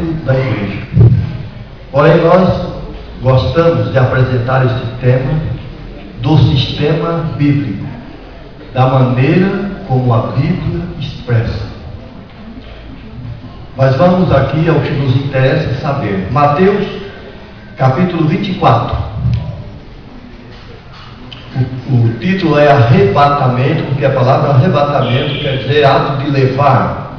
arrebatamento da igreja. Porém, nós gostamos de apresentar esse tema do sistema bíblico, da maneira como a Bíblia expressa. Mas vamos aqui ao que nos interessa saber. Mateus, capítulo 24. O título é arrebatamento, porque a palavra arrebatamento quer dizer ato de levar,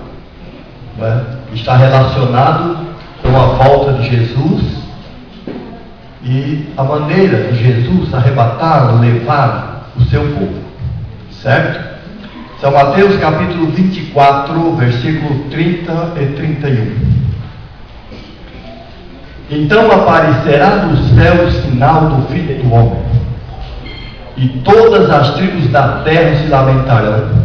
né? Está relacionado com a volta de Jesus e a maneira de Jesus arrebatar, levar o seu povo, certo? São Mateus capítulo 24, versículo 30 e 31. Então aparecerá no céu o sinal do Filho do Homem, e todas as tribos da terra se lamentarão,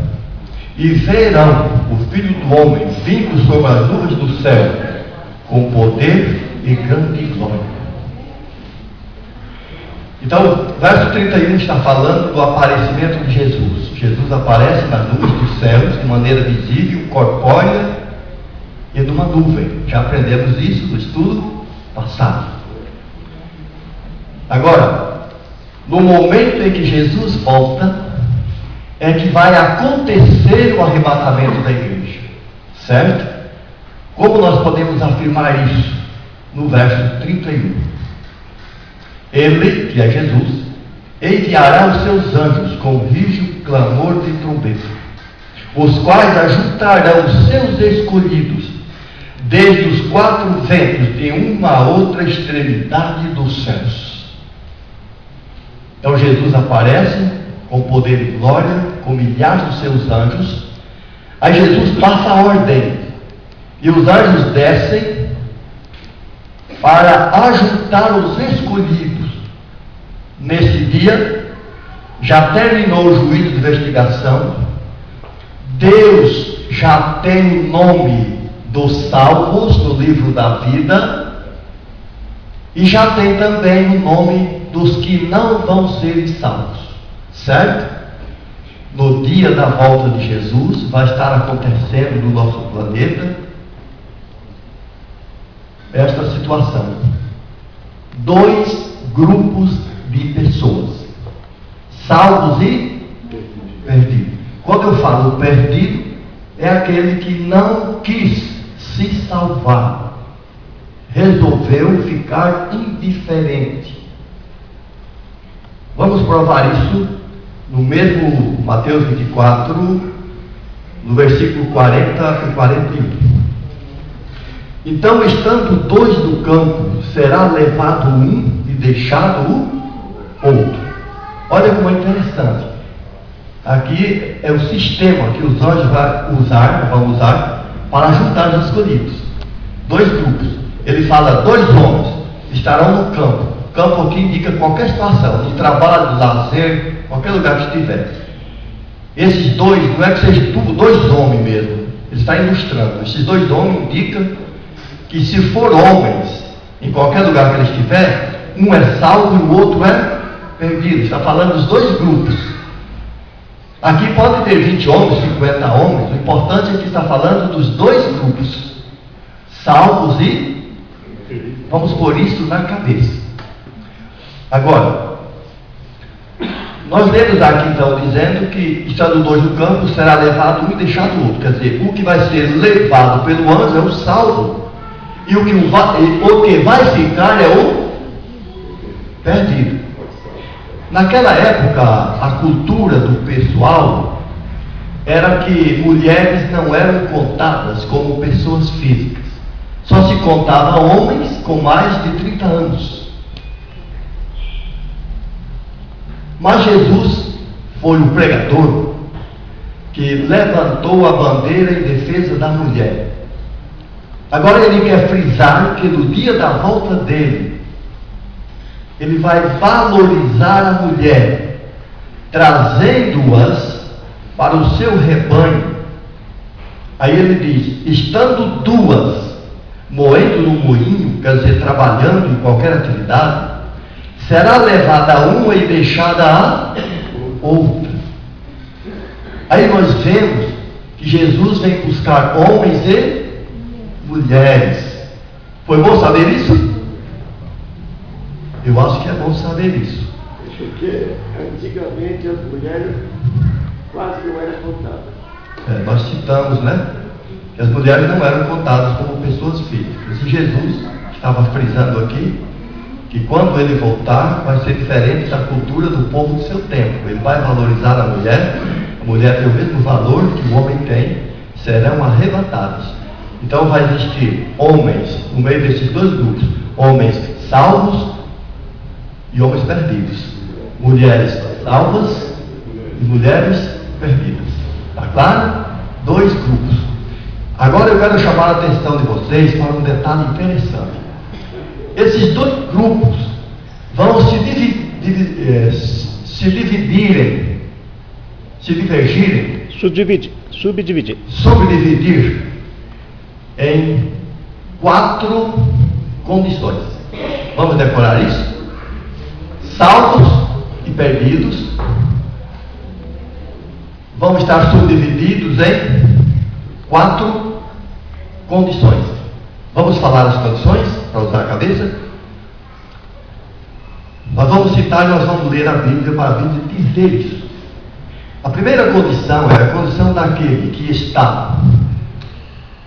e verão o Filho do Homem vindo sobre as nuvens do céu, com poder e grande glória. Então, o verso 31 está falando do aparecimento de Jesus. Jesus aparece nas nuvens dos céus, de maneira visível, corpórea e numa nuvem. Já aprendemos isso no estudo passado. Agora, no momento em que Jesus volta, é que vai acontecer o arrebatamento da igreja, certo? Como nós podemos afirmar isso? No verso 31. Ele, que é Jesus, enviará os seus anjos com rígido clamor de trombeta, os quais ajuntarão os seus escolhidos desde os quatro ventos de uma a outra extremidade dos céus. Então Jesus aparece com poder e glória, com milhares de seus anjos. Aí Jesus passa a ordem, e os anjos descem para ajuntar os escolhidos. Nesse dia, já terminou o juízo de investigação. Deus já tem o nome dos salvos no livro da vida, e já tem também o nome dos que não vão ser salvos, certo? No dia da volta de Jesus, vai estar acontecendo no nosso planeta esta situação. Dois grupos de pessoas, salvos e perdidos. Quando eu falo perdido, é aquele que não quis se salvar, resolveu ficar indiferente. Vamos provar isso no mesmo Mateus 24, no versículo 40 e 41. Então, estando dois no campo, será levado um e deixado o outro. Olha como é interessante. Aqui é o sistema que os anjos vão usar para juntar os escolhidos. Dois grupos. Ele fala, dois homens estarão no campo. Campo aqui indica qualquer situação, no trabalho, no lazer, qualquer lugar que estiver. Esses dois, não é que sejam dois homens mesmo. Ele está ilustrando. Esses dois homens indicam que se for homens, em qualquer lugar que ele estiver, um é salvo e o outro é perdido. Está falando dos dois grupos. Aqui pode ter 20 homens, 50 homens. O importante é que está falando dos dois grupos, salvos e vamos pôr isso na cabeça. Agora, nós lemos aqui então dizendo que, estando dois no campo, será levado um e deixado o outro. Quer dizer, o que vai ser levado pelo anjo é o salvo, e o que vai ficar é o perdido. Naquela época, a cultura do pessoal era que mulheres não eram contadas como pessoas físicas. Só se contava homens com mais de 30 anos. Mas Jesus foi o pregador que levantou a bandeira em defesa da mulher. Agora ele quer frisar que no dia da volta dele, ele vai valorizar a mulher, trazendo-as para o seu rebanho. Aí ele diz, estando duas moendo no moinho, quer dizer, trabalhando em qualquer atividade, será levada uma e deixada a outra. Aí nós vemos que Jesus vem buscar homens e mulheres Foi bom saber isso? Eu acho que é bom saber isso. Porque antigamente as mulheres quase não eram contadas. Nós citamos, né? Que as mulheres não eram contadas como pessoas físicas. E Jesus estava frisando aqui que quando ele voltar vai ser diferente da cultura do povo do seu tempo. Ele vai valorizar a mulher tem o mesmo valor que o homem tem, serão arrebatados. Então vai existir homens no meio desses dois grupos, homens salvos e homens perdidos, mulheres salvas e mulheres perdidas. Está claro? Dois grupos. Agora eu quero chamar a atenção de vocês para um detalhe interessante. Esses dois grupos vão se subdividir em 4 condições. Vamos decorar isso? Salvos e perdidos vão estar subdivididos em 4 condições. Vamos falar as condições para usar a cabeça? Nós vamos citar e nós vamos ler a Bíblia para a Bíblia dizer isso. A primeira condição é a condição daquele que está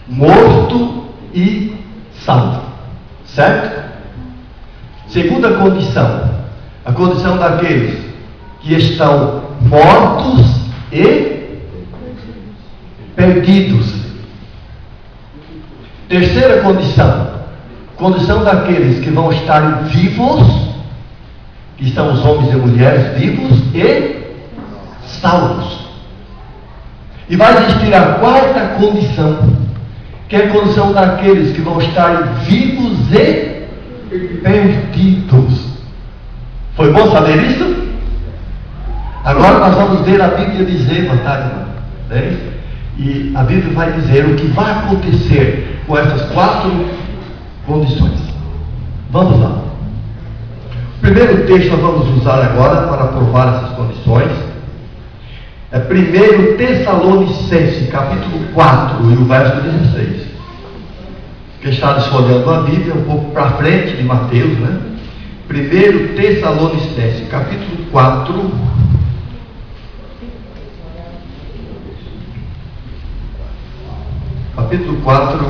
morto e salvo, certo? Segunda condição, a condição daqueles que estão mortos e perdidos. Terceira condição daqueles que vão estar vivos, que estão os homens e mulheres vivos e salvos. E vai existir a quarta condição, que é a condição daqueles que vão estar vivos e perdidos. Foi bom saber isso? Agora nós vamos ver a Bíblia dizer, e a Bíblia vai dizer o que vai acontecer com essas 4 condições. Vamos lá. O primeiro texto nós vamos usar agora para provar essas condições. É 1 Tessalonicenses, capítulo 4, e o verso 16. Quem está desfolhando a Bíblia, um pouco para frente de Mateus, né? 1 Tessalonicenses, capítulo 4,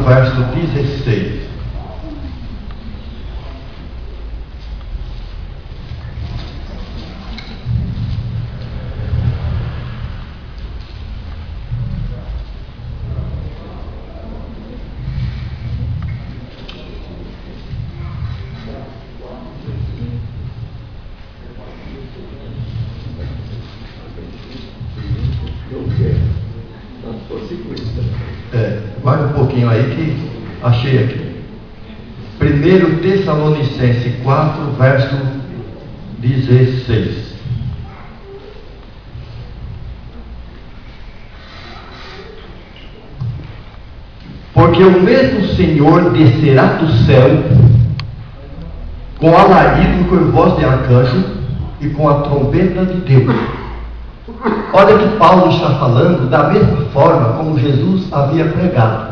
verso 16. Guarda um pouquinho aí que achei aqui. 1 Tessalonicenses 4, verso 16. Porque o mesmo Senhor descerá do céu com alarido, com voz de arcanjo e com a trombeta de Deus. Olha que Paulo está falando da mesma forma como Jesus havia pregado.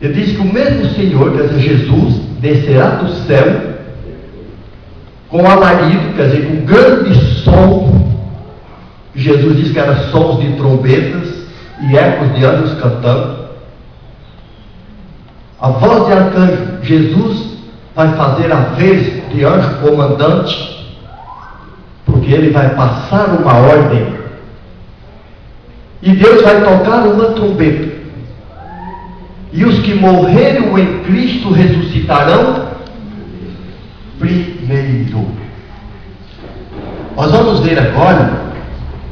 Ele diz que o mesmo Senhor, quer dizer, Jesus, descerá do céu com alarido, quer dizer, com grande som. Jesus disse que eram sons de trombetas e ecos de anjos cantando. A voz de arcanjo. Jesus vai fazer a vez de anjo comandante, porque ele vai passar uma ordem. E Deus vai tocar uma trombeta. E os que morreram em Cristo ressuscitarão primeiro. Nós vamos ver agora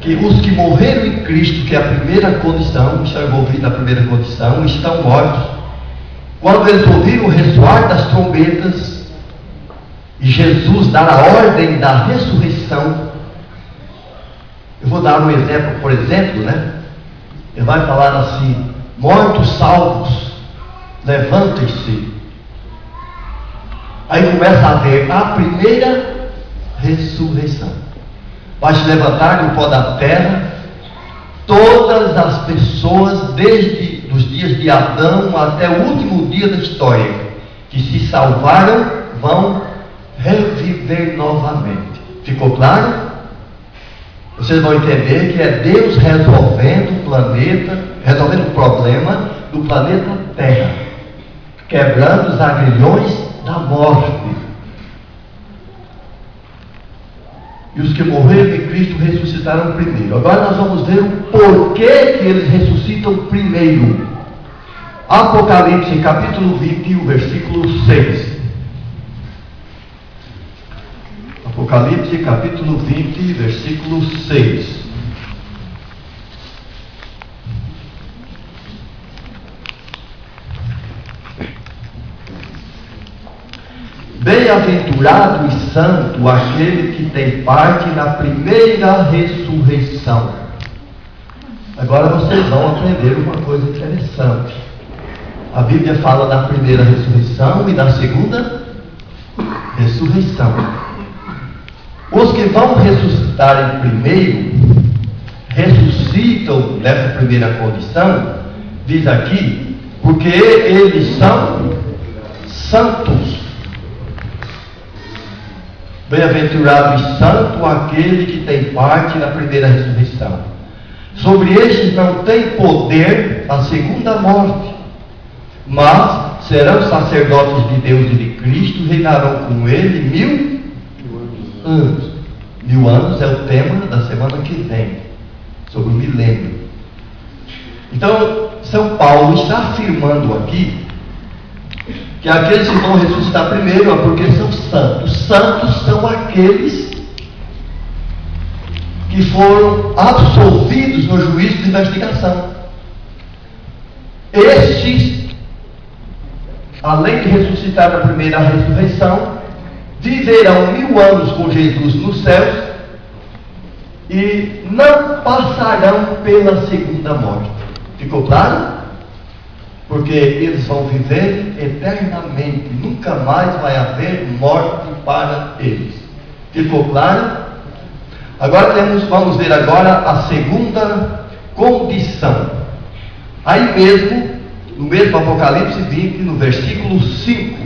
que os que morreram em Cristo, que é a primeira condição, estão envolvidos na primeira condição, estão mortos. Quando eles ouviram o ressoar das trombetas, e Jesus dar a ordem da ressurreição, eu vou dar um exemplo, por exemplo, né? Ele vai falar assim: mortos salvos, levantem-se. Aí começa a haver a primeira ressurreição. Vai se levantar do pó da terra todas as pessoas, desde os dias de Adão até o último dia da história, que se salvaram vão reviver novamente. Ficou claro? Vocês vão entender que é Deus resolvendo o problema do planeta Terra, quebrando os agrilhões da morte. E os que morreram em Cristo ressuscitaram primeiro. Agora nós vamos ver o porquê que eles ressuscitam primeiro. Apocalipse capítulo 20, o versículo 6. Apocalipse capítulo 20, versículo 6. Bem-aventurado e santo aquele que tem parte na primeira ressurreição. Agora vocês vão aprender uma coisa interessante. A Bíblia fala da primeira ressurreição e da segunda ressurreição. Os que vão ressuscitar em primeiro, ressuscitam nessa primeira condição, diz aqui, porque eles são santos. Bem-aventurado e santo aquele que tem parte na primeira ressurreição. Sobre estes não tem poder a segunda morte, mas serão sacerdotes de Deus e de Cristo, reinarão com ele 1000 anos. 1000 anos é o tema da semana que vem, sobre o milênio. Então, São Paulo está afirmando aqui que aqueles que vão ressuscitar primeiro é porque são santos. Santos são aqueles que foram absolvidos no juízo de investigação. Estes, além de ressuscitar na primeira ressurreição, viverão 1000 anos com Jesus nos céus e não passarão pela segunda morte. Ficou claro? Porque eles vão viver eternamente, nunca mais vai haver morte para eles. Ficou claro? Agora vamos ver agora a segunda condição. Aí mesmo, no mesmo Apocalipse 20, no versículo 5.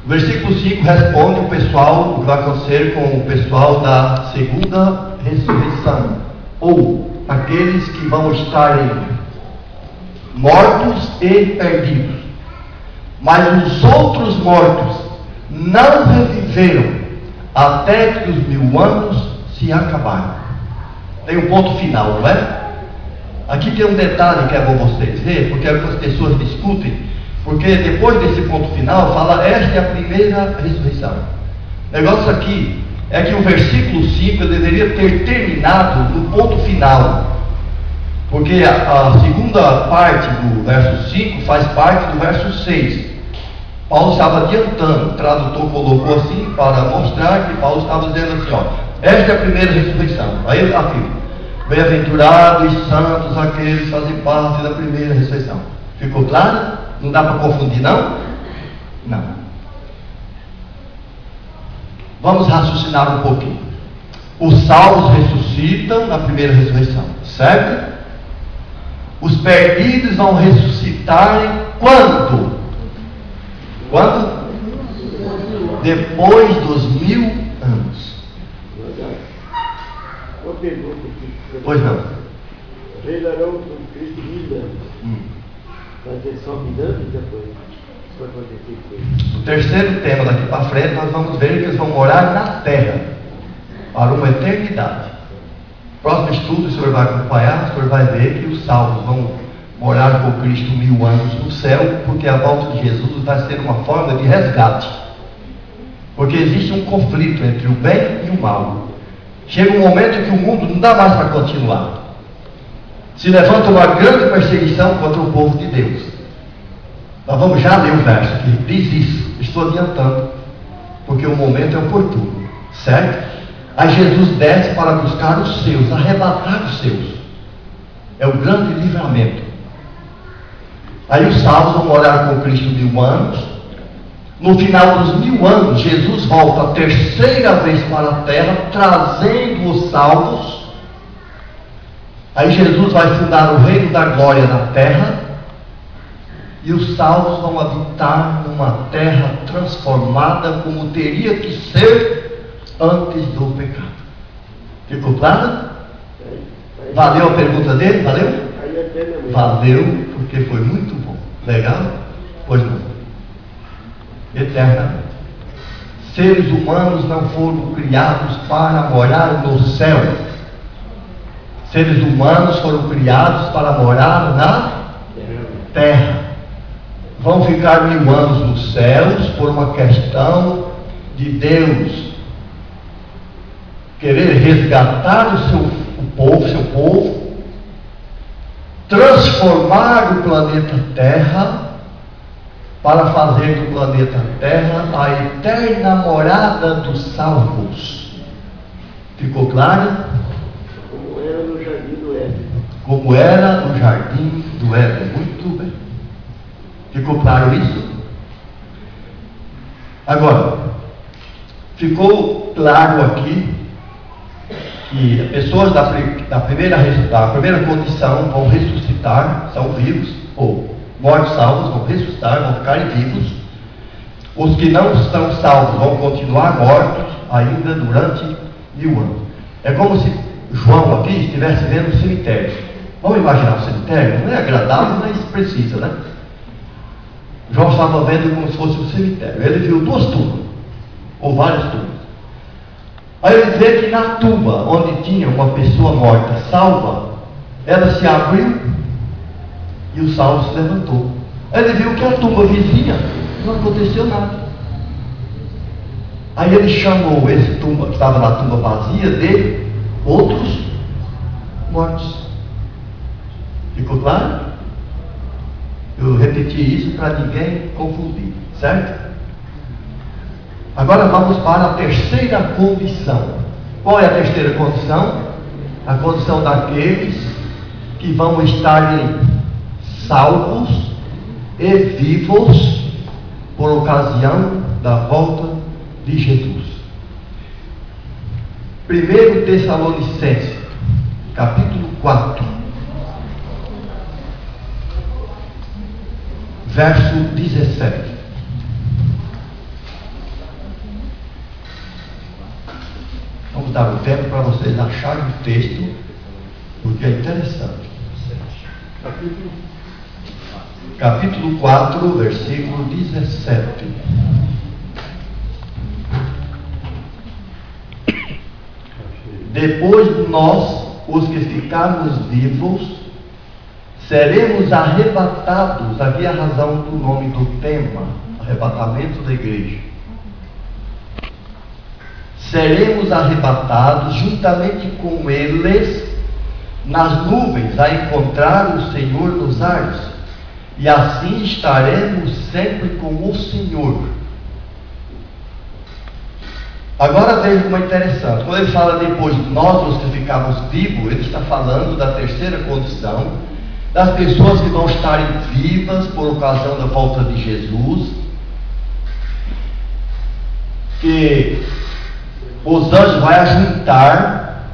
O versículo 5 responde o que vai acontecer com o pessoal da segunda ressurreição, ou aqueles que vão estarem mortos e perdidos. Mas os outros mortos não reviveram até que os 1000 anos se acabaram. Tem um ponto final, não é? Aqui tem um detalhe que é bom vocês verem, porque algumas pessoas discutem. Porque depois desse ponto final, fala, esta é a primeira ressurreição. O negócio aqui é que o versículo 5 deveria ter terminado no ponto final. Porque a segunda parte do verso 5 faz parte do verso 6. Paulo estava adiantando, o tradutor colocou assim para mostrar que Paulo estava dizendo assim, esta é a primeira ressurreição. Aí ele afirma, bem-aventurados e santos aqueles que fazem parte da primeira ressurreição. Ficou claro? Não dá para confundir, não? Não. Vamos raciocinar um pouquinho. Os salvos ressuscitam na primeira ressurreição, certo? Os perdidos vão ressuscitar quando? Quando? Depois dos 1000 anos. Uma pergunta aqui. Pois não. Reinarão com Cristo 1000 anos. Vai ter só 1000 anos depois? Isso vai acontecer depois. No terceiro tema daqui para frente, nós vamos ver que eles vão morar na terra para uma eternidade. Próximo estudo, o senhor vai acompanhar, o senhor vai ver que os salvos vão morar com Cristo 1000 anos no céu, porque a volta de Jesus vai ser uma forma de resgate. Porque existe um conflito entre o bem e o mal. Chega um momento que o mundo não dá mais para continuar. Se levanta uma grande perseguição contra o povo de Deus. Nós vamos já ler o verso que diz isso. Estou adiantando, porque o momento é oportuno, certo? Aí Jesus desce para buscar os seus, arrebatar os seus. É o grande livramento. Aí os salvos vão morar com Cristo 1000 anos. No final dos 1000 anos, Jesus volta a terceira vez para a terra, trazendo os salvos Aí Jesus vai fundar o reino da glória na terra, e os salvos vão habitar numa terra transformada como teria que ser antes do pecado. Ficou claro? Valeu a pergunta dele? Valeu? Valeu, porque foi muito bom. Legal? Pois não. Eternamente. Seres humanos não foram criados para morar no céu. Seres humanos foram criados para morar na terra. Vão ficar 1000 anos nos céus por uma questão de Deus querer resgatar seu povo, transformar o planeta Terra para fazer do planeta Terra a eterna morada dos salvos. Ficou claro? Como era no Jardim do Éden. Como era no Jardim do Éden. Muito bem. Ficou claro isso? Agora, ficou claro aqui que pessoas da primeira condição vão ressuscitar, são vivos, ou mortos salvos vão ressuscitar, vão ficar vivos. Os que não estão salvos vão continuar mortos ainda durante 1000 anos. É como se João aqui estivesse vendo um cemitério. Vamos imaginar um cemitério? Não é agradável, mas precisa, né? João estava vendo como se fosse um cemitério. Ele viu 2 tumbas, ou várias tumbas. Aí ele vê que na tumba onde tinha uma pessoa morta salva, ela se abriu e o salvo se levantou. Aí ele viu que a tumba vizinha não aconteceu nada. Aí ele chamou esse tumba, que estava na tumba vazia, de outros mortos. Ficou claro? Eu repeti isso para ninguém confundir, certo? Agora vamos para a terceira condição. Qual é a terceira condição? A condição daqueles que vão estar salvos e vivos por ocasião da volta de Jesus. 1 Tessalonicenses, capítulo 4, verso 17. Vamos dar um tempo para vocês acharem o texto, porque é interessante. Capítulo 4, versículo 17. Depois nós, os que ficarmos vivos, seremos arrebatados. Aqui é a razão do nome do tema, arrebatamento da igreja. Seremos arrebatados juntamente com eles nas nuvens a encontrar o Senhor nos ares, e assim estaremos sempre com o Senhor. Agora veja como é interessante. Quando ele fala depois de nós, os que ficamos vivos, ele está falando da terceira condição, das pessoas que vão estarem vivas por ocasião da volta de Jesus, que os anjos vão ajuntar,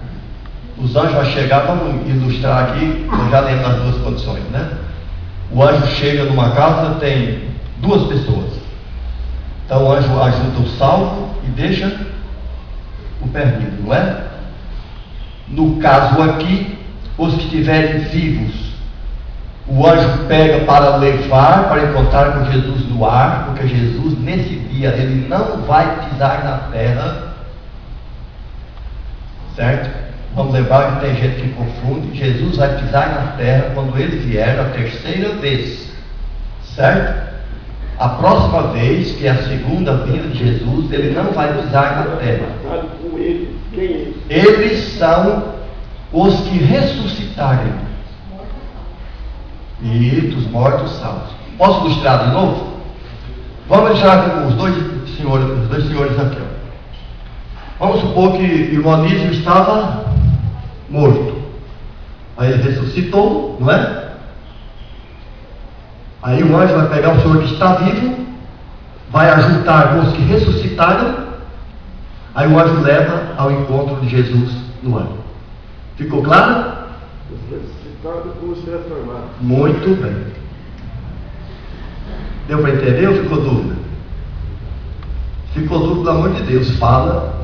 os anjos vão chegar, vamos ilustrar aqui, eu já lembro das 2 condições, né? O anjo chega numa casa, tem 2 pessoas. Então o anjo ajuda o salvo e deixa o perdido, não é? No caso aqui, os que estiverem vivos, o anjo pega para levar, para encontrar com Jesus no ar, porque Jesus nesse dia, ele não vai pisar na terra, certo? Vamos lembrar que tem gente que confunde. Jesus vai pisar na terra quando ele vier a terceira vez, certo? A próxima vez, que é a segunda vinda de Jesus, ele não vai pisar na terra. Eles são os que ressuscitarem e dos mortos salvos. Posso ilustrar de novo? Vamos ilustrar com os dois senhores aqui. Vamos supor que o irmão Anísio estava morto. Aí ele ressuscitou, não é? Aí o anjo vai pegar o senhor que está vivo, vai ajuntar com os que ressuscitaram, aí o anjo leva ao encontro de Jesus no ar. Ficou claro? Se torna como se transformado. Muito bem. Deu para entender ou ficou dúvida? Ficou dúvida, pelo amor de Deus, fala,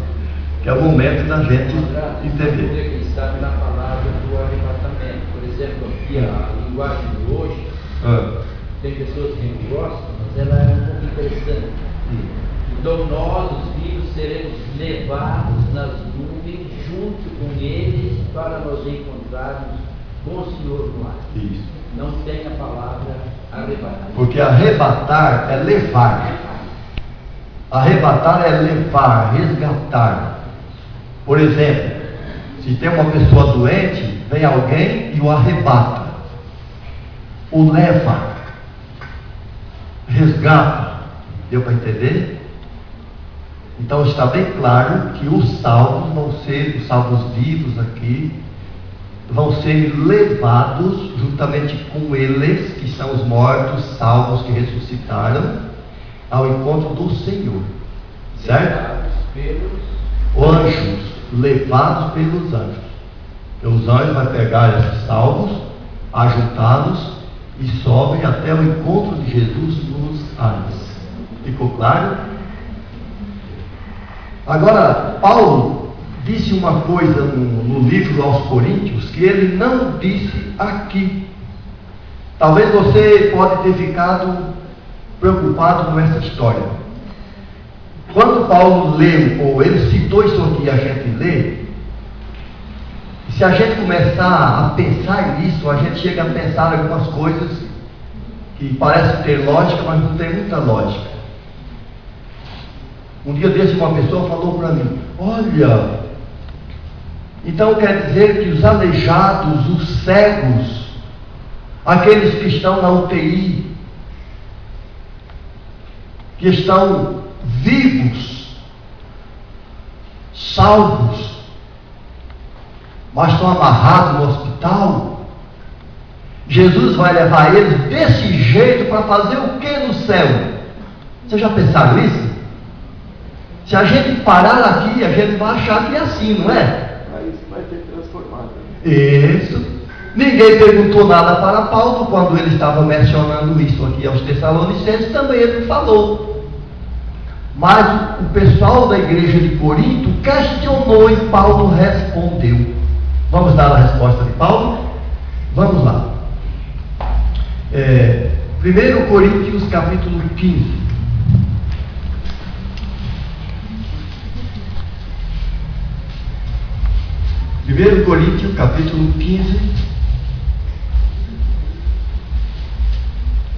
que é o momento da gente entender. Quem sabe na palavra do arrebatamento. Por exemplo, aqui a linguagem de hoje, tem pessoas que não gostam, mas ela é um pouco interessante. Então nós, os vivos, seremos levados nas nuvens junto com eles para nos encontrarmos com o Senhor no ar. Isso. Não tem a palavra arrebatar. Porque arrebatar é levar. Arrebatar é levar, resgatar. Por exemplo, se tem uma pessoa doente, vem alguém e o arrebata, o leva, resgata. Deu para entender? Então está bem claro que os salvos vão ser, os salvos vivos aqui, vão ser levados juntamente com eles, que são os mortos, salvos que ressuscitaram, ao encontro do Senhor. Certo? Anjos, levados pelos anjos. Os anjos vão pegar esses salvos, ajuntá-los e sobem até o encontro de Jesus nos ares. Ficou claro? Agora, Paulo disse uma coisa no livro aos Coríntios que ele não disse aqui. Talvez você pode ter ficado preocupado com essa história. Quando Paulo leu, ou ele citou isso aqui, a gente lê, se a gente começar a pensar nisso, a gente chega a pensar algumas coisas que parecem ter lógica, mas não tem muita lógica. Um dia desse uma pessoa falou para mim: olha, então quer dizer que os aleijados, os cegos, aqueles que estão na UTI, que estão vivos, salvos, mas estão amarrados no hospital, Jesus vai levar eles desse jeito para fazer o que no céu? Vocês já pensaram isso? Se a gente parar aqui, a gente vai achar que é assim, não é? Aí vai ter transformado. Isso. Ninguém perguntou nada para Paulo quando ele estava mencionando isso aqui aos Tessalonicenses, também ele falou. Mas o pessoal da igreja de Corinto questionou e Paulo respondeu. Vamos dar a resposta de Paulo? Vamos lá. 1 Coríntios capítulo 15. 1 Coríntios capítulo 15,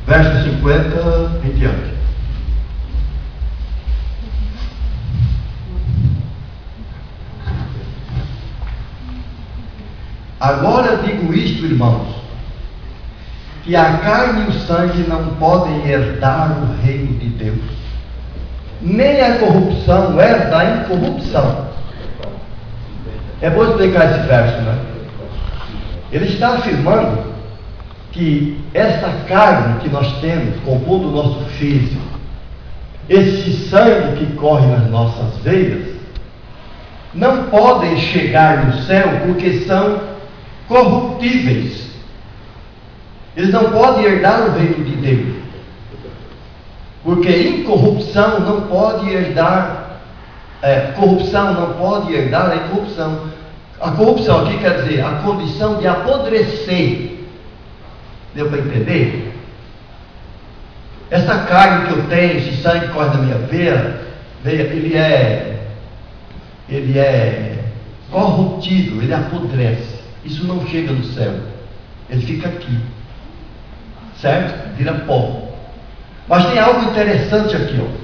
verso 50 em diante. Agora digo isto, irmãos, que a carne e o sangue não podem herdar o reino de Deus, nem a corrupção herda a incorrupção. É bom explicar esse verso, né? Ele está afirmando que essa carne que nós temos, compondo o nosso físico, esse sangue que corre nas nossas veias, não podem chegar no céu porque são corruptíveis. Eles não podem herdar o reino de Deus, porque incorrupção não pode herdar. Corrupção não pode herdar a incorrupção. A corrupção aqui quer dizer a condição de apodrecer. Deu para entender? Essa carne que eu tenho, esse sangue que corre na minha veia, ele é corruptível, ele apodrece. Isso não chega no céu, ele fica aqui, certo? Vira pó. Mas tem algo interessante aqui, ó.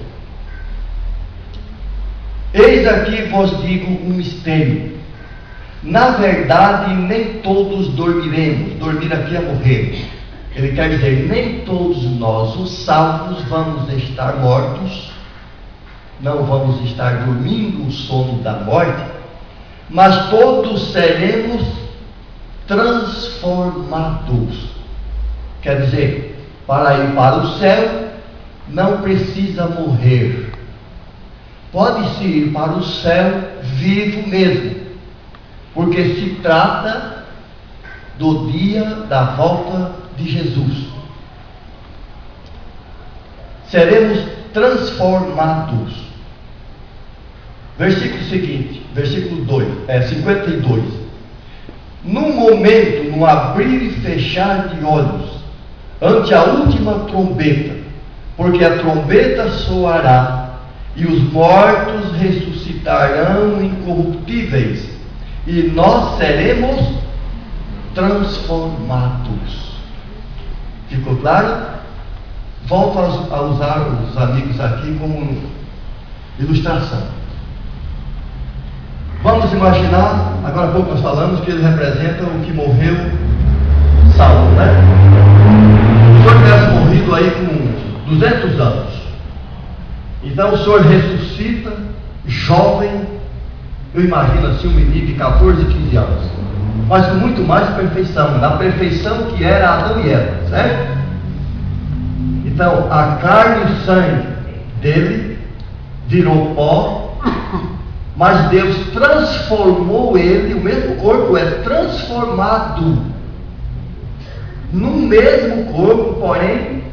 Eis aqui vos digo um mistério. Na verdade, nem todos dormiremos. Dormir aqui é morrer. Ele quer dizer, nem todos nós, os salvos, vamos estar mortos. Não vamos estar dormindo o sono da morte. Mas todos seremos transformados. Quer dizer, para ir para o céu, não precisa morrer. Pode-se ir para o céu vivo mesmo, porque se trata do dia da volta de Jesus. Seremos transformados. Versículo seguinte, versículo 52. Num momento, no abrir e fechar de olhos, ante a última trombeta, porque a trombeta soará, e os mortos ressuscitarão incorruptíveis, e nós seremos transformados. Ficou claro? Volto a usar os amigos aqui como ilustração. Vamos imaginar, agora há pouco nós falamos que ele representa o que morreu Saulo, né? Se o Senhor tivesse morrido aí com 200 anos, então o Senhor ressuscita, jovem, eu imagino assim um menino de 14, 15 anos, mas com muito mais perfeição, na perfeição que era Adão e Eva, certo? Então a carne e o sangue dele virou pó, mas Deus transformou ele, o mesmo corpo é transformado num mesmo corpo, porém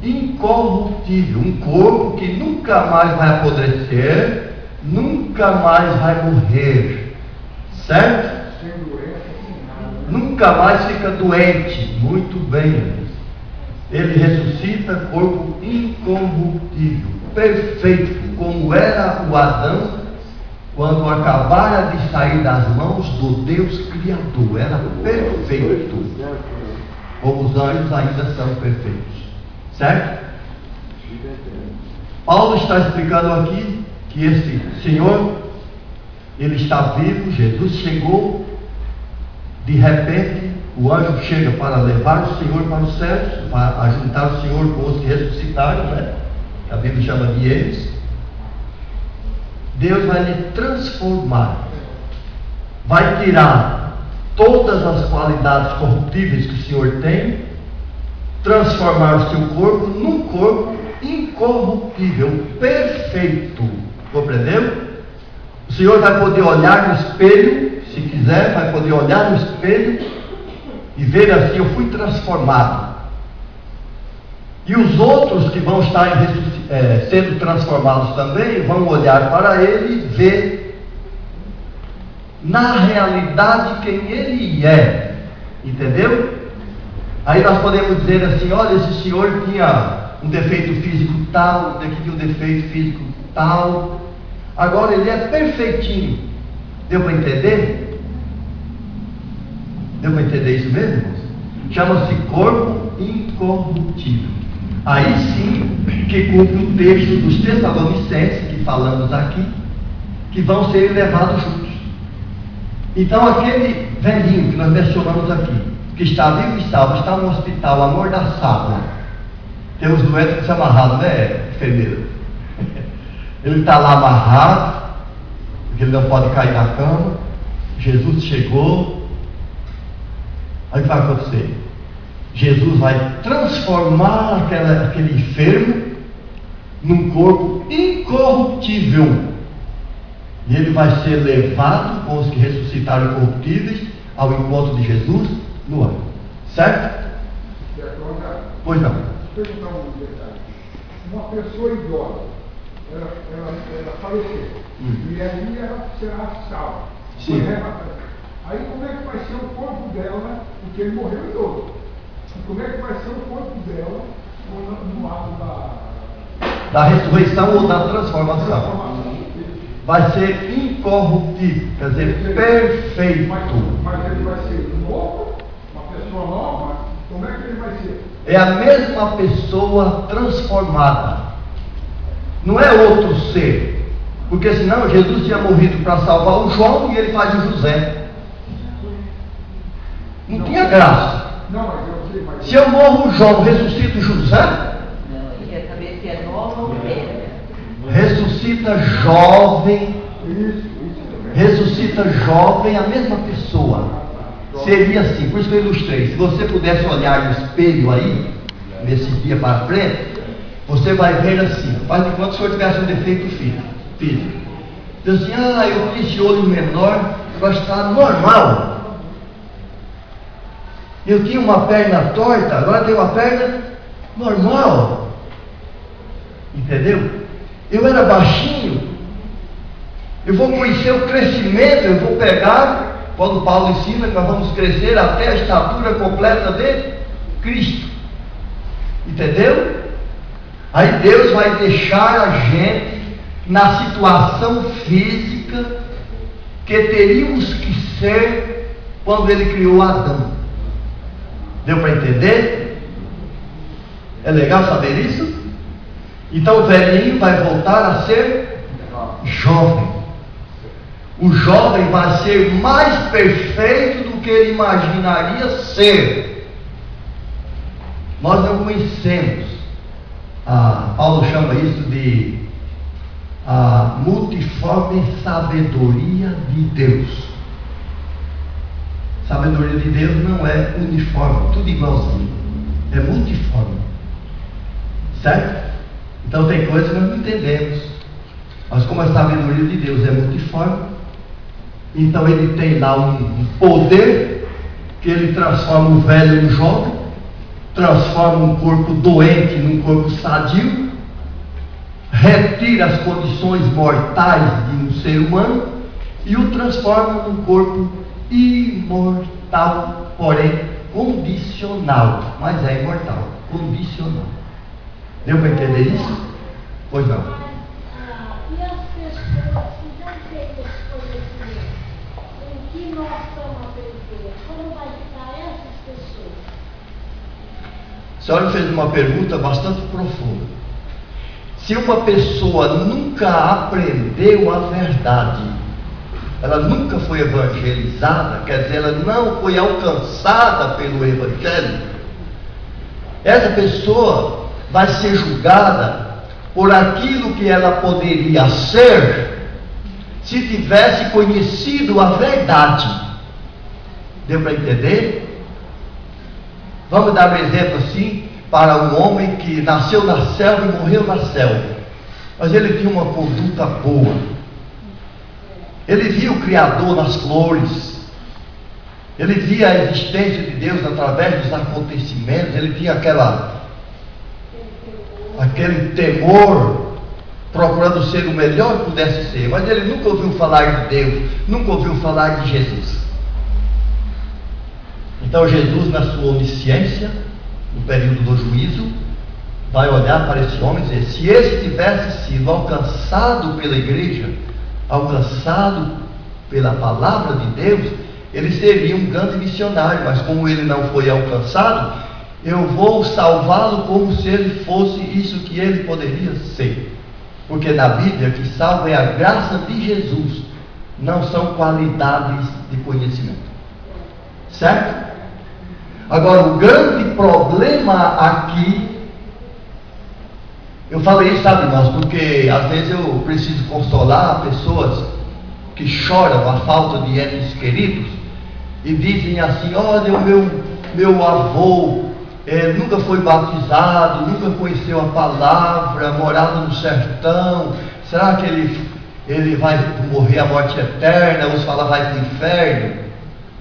incorruptível, um corpo que nunca mais vai apodrecer, nunca mais vai morrer, certo? Nunca mais fica doente. Muito bem. Ele ressuscita corpo incorruptível, perfeito, como era o Adão quando acabara de sair das mãos do Deus Criador. Era perfeito, como os anjos ainda são perfeitos, certo? Paulo está explicando aqui que esse Senhor, ele está vivo. Jesus chegou, de repente o anjo chega para levar o Senhor para os céus, para ajuntar o Senhor com os que ressuscitaram, né? A Bíblia chama de eles. Deus vai lhe transformar, vai tirar todas as qualidades corruptíveis que o Senhor tem, transformar o seu corpo num corpo incorruptível, perfeito. Compreendeu? O Senhor vai poder olhar no espelho, se quiser, vai poder olhar no espelho e ver assim: eu fui transformado. E os outros que vão estar sendo transformados também vão olhar para ele e ver na realidade quem ele é. Entendeu? Aí nós podemos dizer assim: olha, esse senhor tinha um defeito físico tal, daqui tinha um defeito físico tal, agora ele é perfeitinho. Deu para entender? Deu para entender isso mesmo, irmãos? Chama-se corpo incorruptível. Aí sim que cumpre o texto dos Tessalonicenses que falamos aqui, que vão ser levados juntos. Então aquele velhinho que nós mencionamos aqui, que está vivo e salvo, está no hospital amordaçado, tem os doentes amarrados, né, enfermeira? Ele está lá amarrado, porque ele não pode cair na cama. Jesus chegou. Aí o que vai acontecer? Jesus vai transformar aquele enfermo num corpo incorruptível. E ele vai ser levado com os que ressuscitaram incorruptíveis ao encontro de Jesus no ar. Certo? Pois não. Deixa eu perguntar um detalhe. Uma pessoa idosa, ela faleceu. E aí ela será salva. Sim. Aí como é que vai ser o corpo dela? Porque ele morreu idoso. Como é que vai ser o corpo dela no ato da ressurreição ou da transformação? Vai ser incorruptível, quer dizer, perfeito. Mas ele vai ser novo? Uma pessoa nova? Como é que ele vai ser? É a mesma pessoa transformada. Não é outro ser. Porque senão Jesus tinha morrido para salvar o João e ele faz o José. Não tinha graça. Não, mas eu sei, mas... Se eu morro o João, ressuscita o José? Não, ele quer saber se é nova ou velha. Ressuscita jovem. Isso. Ressuscita jovem, a mesma pessoa. Seria assim, por isso que eu ilustrei. Se você pudesse olhar no espelho aí, nesse dia para frente, você vai ver assim: faz de conta que o senhor tivesse um defeito físico. Diz assim: eu tinha esse olho menor, agora está normal. Eu tinha uma perna torta, agora tenho uma perna normal. Entendeu? Eu era baixinho. Eu vou conhecer o crescimento, eu vou pegar, quando Paulo ensina que nós vamos crescer até a estatura completa de Cristo. Entendeu? Aí Deus vai deixar a gente na situação física que teríamos que ser quando Ele criou Adão. Deu para entender? É legal saber isso? Então o velhinho vai voltar a ser jovem. O jovem vai ser mais perfeito do que ele imaginaria ser. Nós não conhecemos. Paulo chama isso de a multiforme sabedoria de Deus. Sabedoria de Deus não é uniforme, tudo igualzinho. É multiforme. Certo? Então tem coisas que nós não entendemos. Mas como a sabedoria de Deus é multiforme, então ele tem lá um poder que ele transforma o velho no jovem, transforma um corpo doente num corpo sadio, retira as condições mortais de um ser humano e o transforma num corpo imortal, porém condicional. Mas é imortal, condicional. Deu para entender isso? Pois não. E as pessoas que não têm esse conhecimento, em que nós estamos aprendendo, como vai ficar essas pessoas? A senhora fez uma pergunta bastante profunda. Se uma pessoa nunca aprendeu a verdade, ela nunca foi evangelizada, quer dizer, ela não foi alcançada pelo Evangelho, essa pessoa vai ser julgada por aquilo que ela poderia ser se tivesse conhecido a verdade. Deu para entender? Vamos dar um exemplo assim para um homem que nasceu na selva e morreu na selva, mas ele tinha uma conduta boa. Ele via o Criador nas flores, ele via a existência de Deus através dos acontecimentos, ele tinha aquele temor, procurando ser o melhor que pudesse ser, mas ele nunca ouviu falar de Deus, nunca ouviu falar de Jesus. Então Jesus, na sua onisciência, no período do juízo, vai olhar para esse homem e dizer: se esse tivesse sido alcançado pela igreja, alcançado pela palavra de Deus, ele seria um grande missionário, mas como ele não foi alcançado, eu vou salvá-lo como se ele fosse isso que ele poderia ser. Porque na Bíblia, que salva é a graça de Jesus, não são qualidades de conhecimento. Certo? Agora, o grande problema aqui, eu falei isso, sabe, irmãos, porque às vezes eu preciso consolar pessoas que choram a falta de entes queridos e dizem assim: olha, o meu avô nunca foi batizado, nunca conheceu a palavra, morava no sertão, será que ele vai morrer a morte eterna, ou se fala vai para o inferno?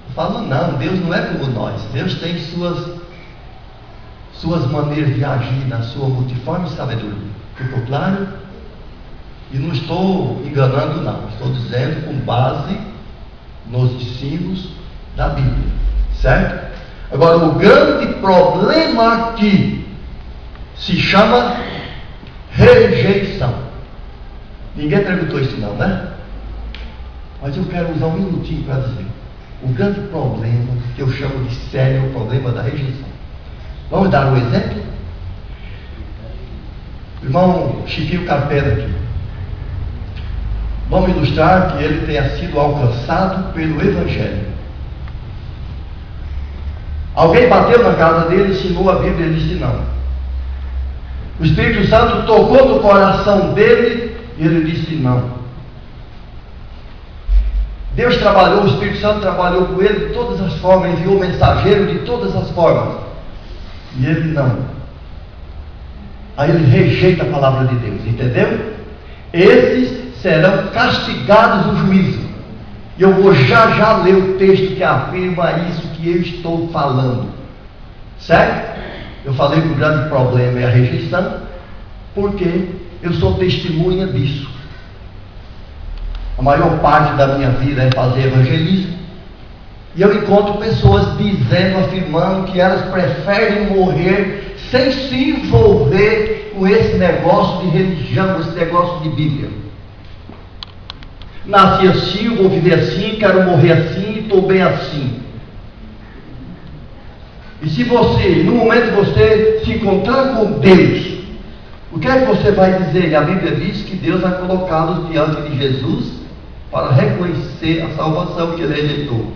Eu falo: não, Deus não é como nós, Deus tem suas maneiras de agir na sua multiforme sabedoria. Ficou claro? E não estou enganando, não, estou dizendo com base nos ensinos da Bíblia, certo? Agora, o grande problema aqui se chama rejeição. Ninguém perguntou isso não, né? Mas eu quero usar um minutinho para dizer. O grande problema, que eu chamo de sério, é o problema da rejeição. Vamos dar um exemplo? Irmão Chiquinho Carpena aqui. Vamos ilustrar que ele tenha sido alcançado pelo Evangelho. Alguém bateu na casa dele, ensinou a Bíblia e disse não. O Espírito Santo tocou no coração dele e ele disse não. Deus trabalhou, o Espírito Santo trabalhou com ele de todas as formas, enviou mensageiro de todas as formas. E ele não. Aí ele rejeita a palavra de Deus, entendeu? Esses serão castigados no juízo. E eu vou já ler o texto que afirma isso que eu estou falando. Certo? Eu falei que o grande problema é a rejeição, porque eu sou testemunha disso. A maior parte da minha vida é fazer evangelismo. E eu encontro pessoas dizendo, afirmando que elas preferem morrer sem se envolver com esse negócio de religião, esse negócio de Bíblia. Nasci assim, vou viver assim, quero morrer assim, estou bem assim. E se você, no momento que você se encontrar com Deus, o que é que você vai dizer? A Bíblia diz que Deus vai colocá-los diante de Jesus para reconhecer a salvação que Ele eleitou.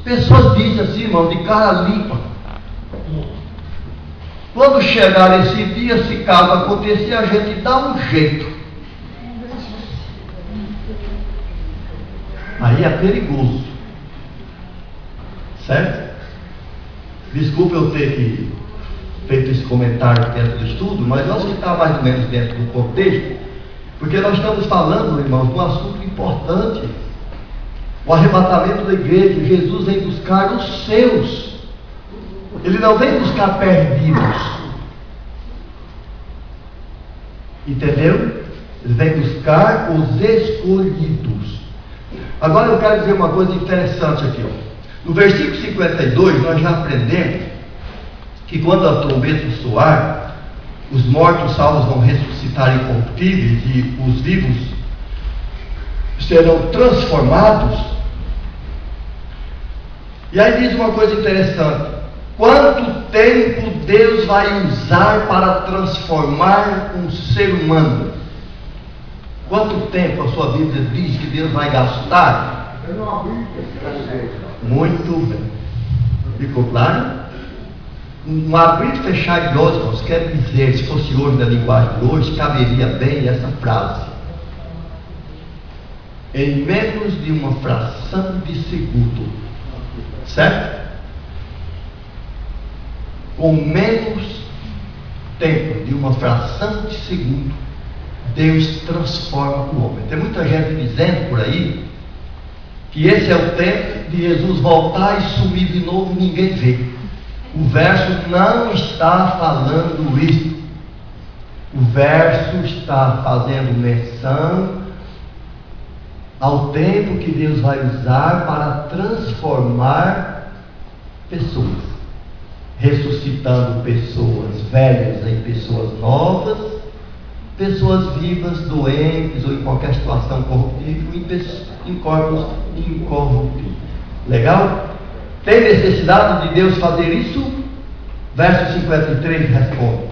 Pessoas dizem assim, irmão, de cara limpa. Quando chegar esse dia, se caso acontecer, a gente dá um jeito. Aí é perigoso. Certo? Desculpa eu ter feito esse comentário dentro do estudo, mas eu acho que está mais ou menos dentro do contexto, porque nós estamos falando, irmãos, de um assunto importante. O arrebatamento da igreja. Jesus vem buscar os seus. Ele não vem buscar perdidos. Entendeu? Ele vem buscar os escolhidos. Agora eu quero dizer uma coisa interessante aqui. No versículo 52, nós já aprendemos que quando a trombeta soar, os mortos salvos vão ressuscitar incorruptíveis e os vivos serão transformados. E aí diz uma coisa interessante: quanto tempo Deus vai usar para transformar um ser humano? Quanto tempo a sua Bíblia diz que Deus vai gastar? Muito bem. Ficou claro? Um abrir e fechar de olhos quer dizer, se fosse hoje na linguagem de hoje, caberia bem essa frase: em menos de uma fração de segundo. Certo? Com menos tempo de uma fração de segundo, Deus transforma o homem. Tem muita gente dizendo por aí que esse é o tempo de Jesus voltar e sumir de novo, ninguém vê. O verso não está falando isso. O verso está fazendo menção ao tempo que Deus vai usar para transformar pessoas, ressuscitando pessoas velhas em pessoas novas, pessoas vivas, doentes ou em qualquer situação corruptível, em corpos incorruptíveis. Legal? Tem necessidade de Deus fazer isso? Verso 53 responde: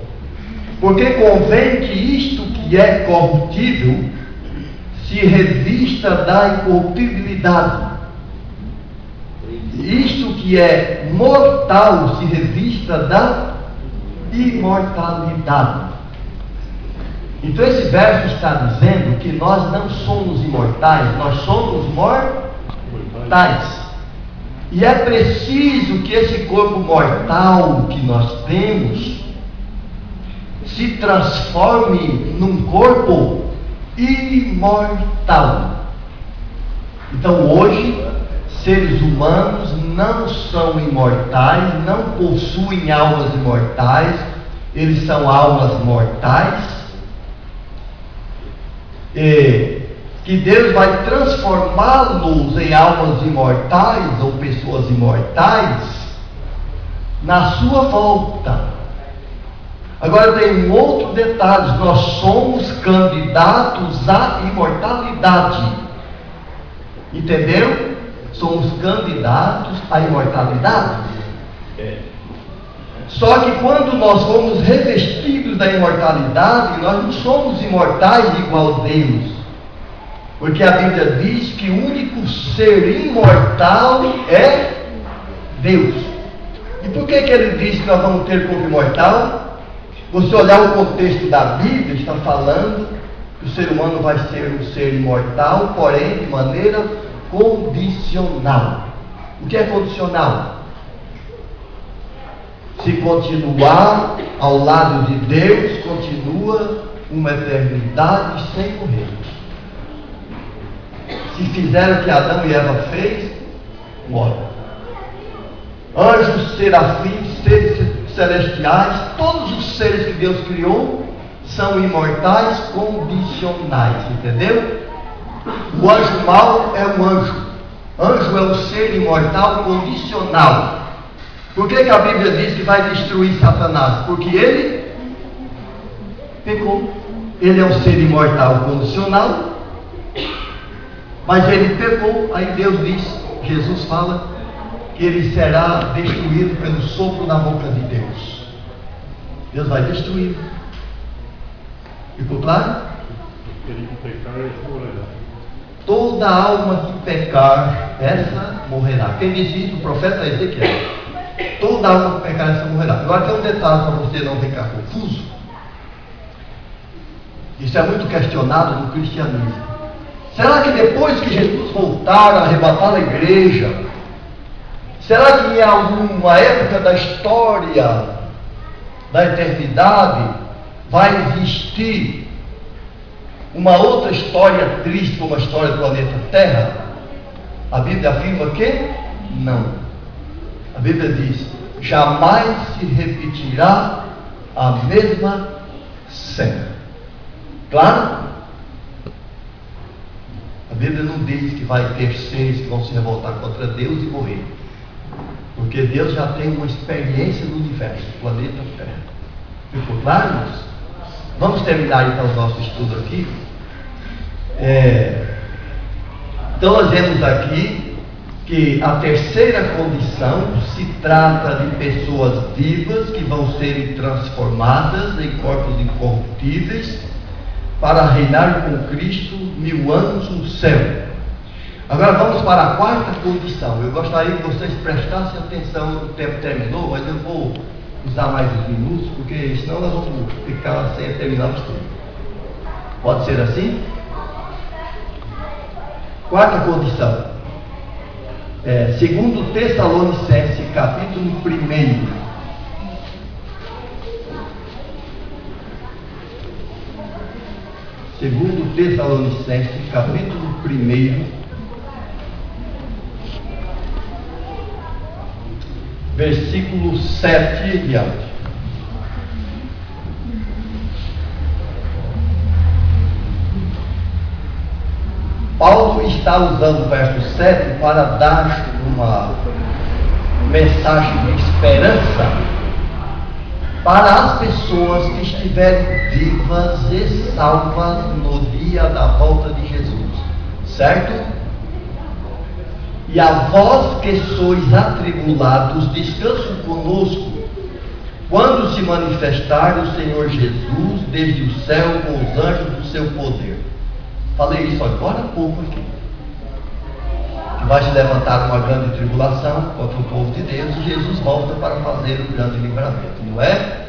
porque convém que isto que é corruptível se revista da incorruptibilidade, isto que é mortal se revista da imortalidade. Então esse verso está dizendo que nós não somos imortais, nós somos mortais. E é preciso que esse corpo mortal que nós temos se transforme num corpo imortal. Então hoje, seres humanos não são imortais, não possuem almas imortais, eles são almas mortais. Que Deus vai transformá-los em almas imortais ou pessoas imortais na sua volta. Agora tem um outro detalhe: nós somos candidatos à imortalidade. Entendeu? Somos candidatos à imortalidade. Só que quando nós fomos revestidos da imortalidade, nós não somos imortais igual a Deus. Porque a Bíblia diz que o único ser imortal é Deus. E por que ele diz que nós vamos ter como imortal? Você olhar o contexto da Bíblia, está falando que o ser humano vai ser um ser imortal, porém de maneira condicional. O que é condicional? Se continuar ao lado de Deus, continua uma eternidade sem morrer. que fizeram o que Adão e Eva fez, morrem. Anjos, serafins, seres celestiais, todos os seres que Deus criou são imortais condicionais, entendeu? O anjo mau é um anjo. Anjo é um ser imortal condicional. Por que a Bíblia diz que vai destruir Satanás? Porque ele pecou. Ele é um ser imortal condicional, mas ele pecou. Aí Deus diz, Jesus fala, que ele será destruído pelo sopro da boca de Deus. Deus vai destruir. Ficou claro? Aquele que pecar, ele morrerá. Toda alma que pecar, essa morrerá. Quem diz isso? O profeta Ezequiel. Toda alma que pecar, essa morrerá. Agora tem um detalhe para você não ficar confuso. Isso é muito questionado no cristianismo. Será que depois que Jesus voltar a arrebatar a igreja, será que em alguma época da história da eternidade vai existir uma outra história triste como a história do planeta Terra? A Bíblia afirma que não. A Bíblia diz: jamais se repetirá a mesma cena. Claro? A Bíblia não diz que vai ter seres que vão se revoltar contra Deus e morrer. Porque Deus já tem uma experiência no universo, no planeta Terra. Ficou claro, irmãos? Vamos terminar então o nosso estudo aqui. Então nós vemos aqui que a terceira condição se trata de pessoas vivas que vão ser transformadas em corpos incorruptíveis para reinar com Cristo 1000 anos no céu. Agora vamos para a quarta condição. Eu gostaria que vocês prestassem atenção. O tempo terminou, mas eu vou usar mais uns minutos, porque senão nós vamos ficar sem terminar o estudo. Pode ser assim? Quarta condição. Segundo Tessalonicenses, capítulo 1. Segundo Tessalonicenses, capítulo 1, versículo 7 e diante. Paulo está usando o verso 7 para dar uma mensagem de esperança para as pessoas que estiverem vivas e salvas no dia da volta de Jesus, certo? E a vós que sois atribulados, descansem conosco, quando se manifestar o Senhor Jesus desde o céu com os anjos do seu poder. Falei isso agora há pouco aqui. Que vai se levantar uma grande tribulação contra o povo de Deus e Jesus volta para fazer o grande livramento, não é?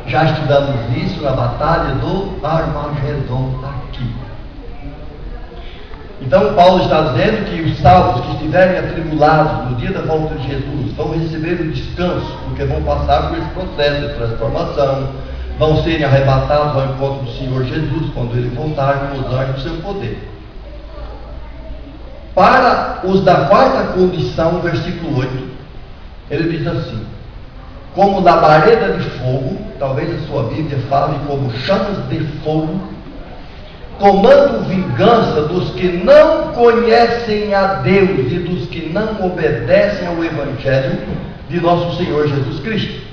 Já estudamos isso na batalha do Armagedon aqui. Então Paulo está dizendo que os salvos que estiverem atribulados no dia da volta de Jesus vão receber o descanso, porque vão passar por esse processo de transformação, vão serem arrebatados ao encontro do Senhor Jesus quando ele voltar com os anjos do seu poder. Para os da quarta condição, versículo 8, ele diz assim: como labareda de fogo, talvez a sua Bíblia fale como chamas de fogo, tomando vingança dos que não conhecem a Deus e dos que não obedecem ao Evangelho de nosso Senhor Jesus Cristo.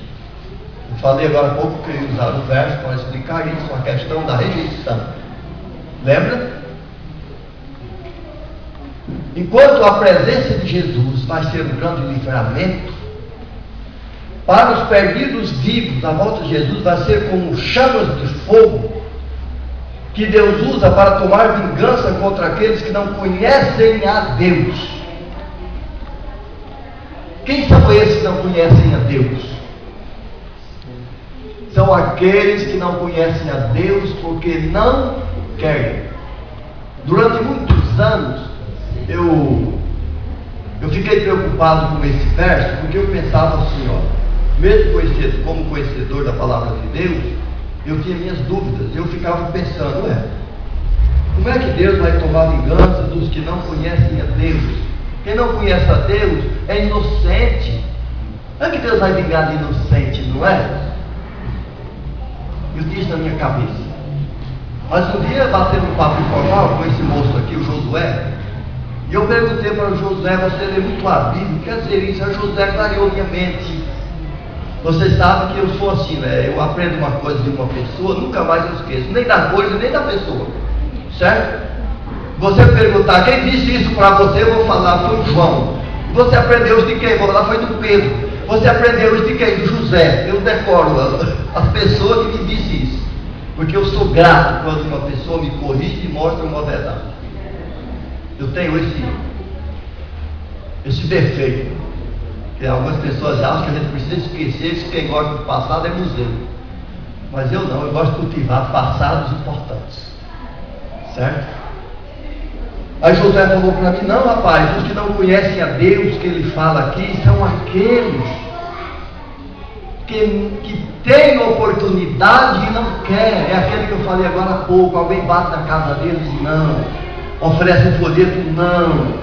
Eu falei agora há pouco que eu ia usar o verso para explicar isso, a questão da rejeição. Lembra? Enquanto a presença de Jesus vai ser um grande livramento, para os perdidos vivos, a volta de Jesus vai ser como chamas de fogo que Deus usa para tomar vingança contra aqueles que não conhecem a Deus. Quem são esses que não conhecem a Deus? São aqueles que não conhecem a Deus porque não querem. Durante muitos anos eu fiquei preocupado com esse verso, porque eu pensava assim, mesmo como conhecedor da palavra de Deus, eu tinha minhas dúvidas. Eu ficava pensando, Como é que Deus vai tomar vingança dos que não conhecem a Deus? Quem não conhece a Deus é inocente. Não é que Deus vai vingar de inocente, não é? Eu disse na minha cabeça. Mas um dia, batendo um papo informal com esse moço aqui, o Josué, e eu perguntei para o Josué: você lê muito a Bíblia? Quer dizer, isso, o Josué clareou minha mente. Você sabe que eu sou assim, né? Eu aprendo uma coisa de uma pessoa, nunca mais eu esqueço, nem da coisa, nem da pessoa. Certo? Você perguntar quem disse isso para você, eu vou falar, foi o João. Você aprendeu isso de quem? Vou falar, foi do Pedro. Você aprendeu isso de quem? Do José. Eu decoro as pessoas que me dizem isso, porque eu sou grato quando uma pessoa me corrige e mostra uma verdade. Eu tenho esse defeito, que algumas pessoas acham que a gente precisa esquecer que quem gosta do passado é museu. Mas eu não, eu gosto de cultivar passados importantes. Certo? Aí José falou para mim: não, rapaz, os que não conhecem a Deus que ele fala aqui são aqueles que têm oportunidade e não querem. É aquele que eu falei agora há pouco: alguém bate na casa deles, não. Oferece um folheto, não.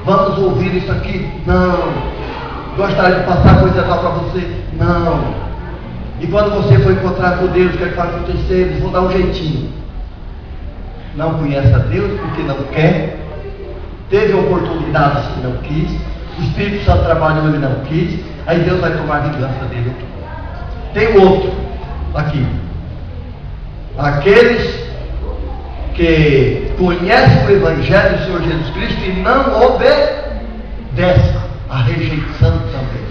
Vamos ouvir isso aqui, não. Gostaria de passar coisa tal para você, não. E quando você for encontrar com Deus, o que vai acontecer? Eles vão dar um jeitinho. Não conhece a Deus porque não quer, teve oportunidades que não quis, o Espírito Santo trabalhou e ele não quis, aí Deus vai tomar vingança dele. Tem outro aqui: aqueles que conhecem o Evangelho do Senhor Jesus Cristo e não obedecem, a rejeição também.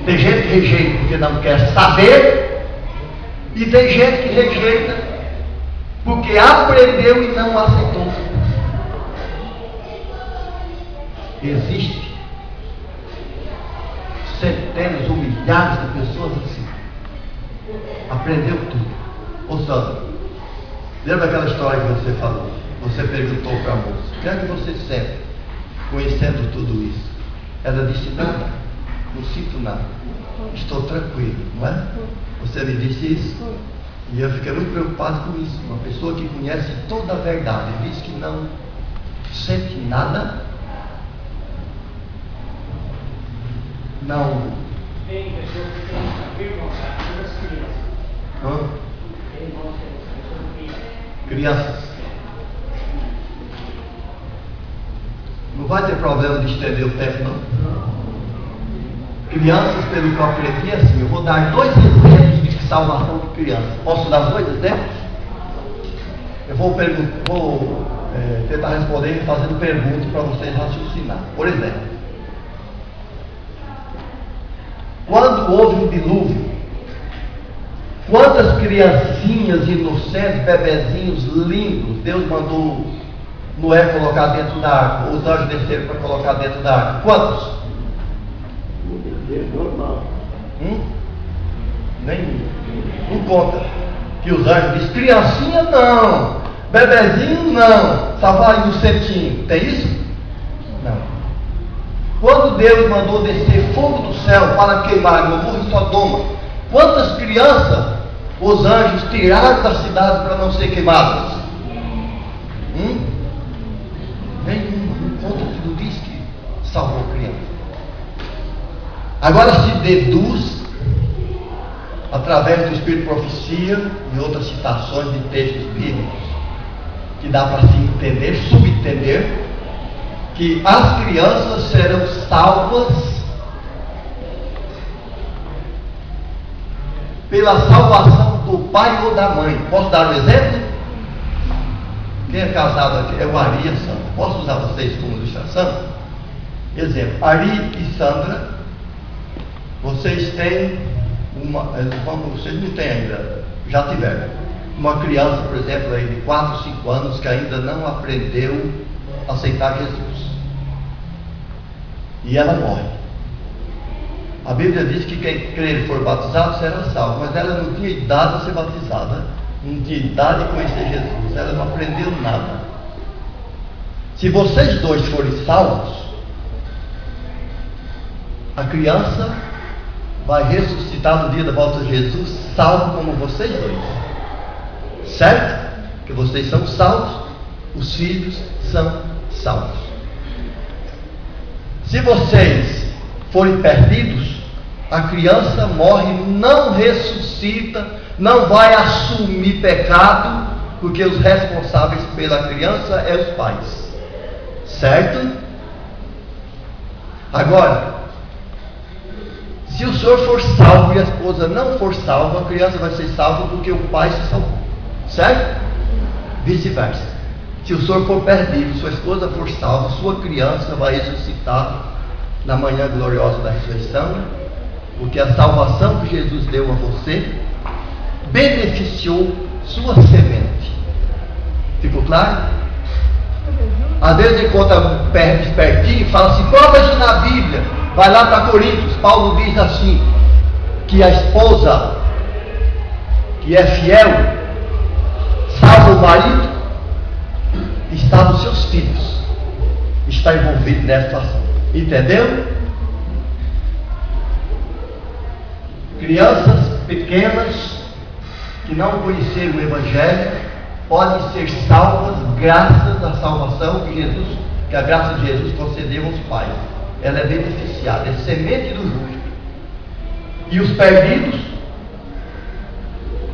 Tem gente que rejeita porque não quer saber, e tem gente que rejeita porque aprendeu e não aceitou. Existe centenas ou milhares de pessoas assim. Aprendeu tudo. Ô Sandra, lembra aquela história que você falou? Você perguntou para a moça: o que é que você sente conhecendo tudo isso? Ela disse: nada, não sinto nada, estou tranquilo, não é? Você me disse isso? E eu fiquei muito preocupado com isso. Uma pessoa que conhece toda a verdade diz que não sente nada. Não. Tem pessoas que têm afirmação das crianças. Crianças. Não vai ter problema de estender o tempo, não. Crianças, pelo que eu aprendi, assim, eu vou dar 2 exemplos de salvação de crianças. Posso dar 2 exemplos? Eu vou tentar responder fazendo perguntas para vocês raciocinar. Por exemplo, quando houve um dilúvio, quantas criancinhas inocentes, bebezinhos lindos, Deus mandou Noé colocar dentro da arca, os anjos desceram para colocar dentro da arca? Quantos? Normal. Nenhum. Não conta que os anjos dizem: criancinha não, bebezinho não, só vai no centinho. Tem isso? Não. Quando Deus mandou descer fogo do céu para queimar Gomorra e Sodoma, quantas crianças os anjos tiraram da cidade para não ser queimadas? Nenhuma. Não conta que não diz que salvou criança. Agora se deduz, através do Espírito de Profecia e outras citações de textos bíblicos, que dá para se entender, subentender, que as crianças serão salvas pela salvação do pai ou da mãe. Posso dar um exemplo? Quem é casado aqui é o Ari e a Sandra. Posso usar vocês como ilustração? Exemplo: Ari e Sandra, vocês têm vocês não têm ainda, já tiveram uma criança, por exemplo, aí de 4, 5 anos que ainda não aprendeu a aceitar Jesus, e ela morre. A Bíblia diz que quem crer e for batizado será salvo, mas ela não tinha idade a ser batizada, não tinha idade a conhecer Jesus, ela não aprendeu nada. Se vocês dois forem salvos, a criança vai ressuscitar no dia da volta de Jesus, salvo como vocês dois. Certo? Que vocês são salvos os filhos são salvos. Se vocês forem perdidos, a criança morre, não ressuscita, não vai assumir pecado, porque os responsáveis pela criança é os pais. Certo? Agora, se o senhor for salvo e a esposa não for salva, a criança vai ser salva porque o pai se salvou. Certo? Vice-versa. Se o senhor for perdido, sua esposa for salva, sua criança vai ressuscitar na manhã gloriosa da ressurreição, porque a salvação que Jesus deu a você beneficiou sua semente. Ficou claro? Às vezes encontra um pé espertinho e fala assim: prova isso na Bíblia. Vai lá para Coríntios, Paulo diz assim, que a esposa que é fiel salva o marido, está nos seus filhos, está envolvido nessa situação. Entendeu? Crianças pequenas que não conheceram o Evangelho podem ser salvas graças à salvação que a graça de Jesus concedeu aos pais. Ela é beneficiada, é semente do justo. E os perdidos,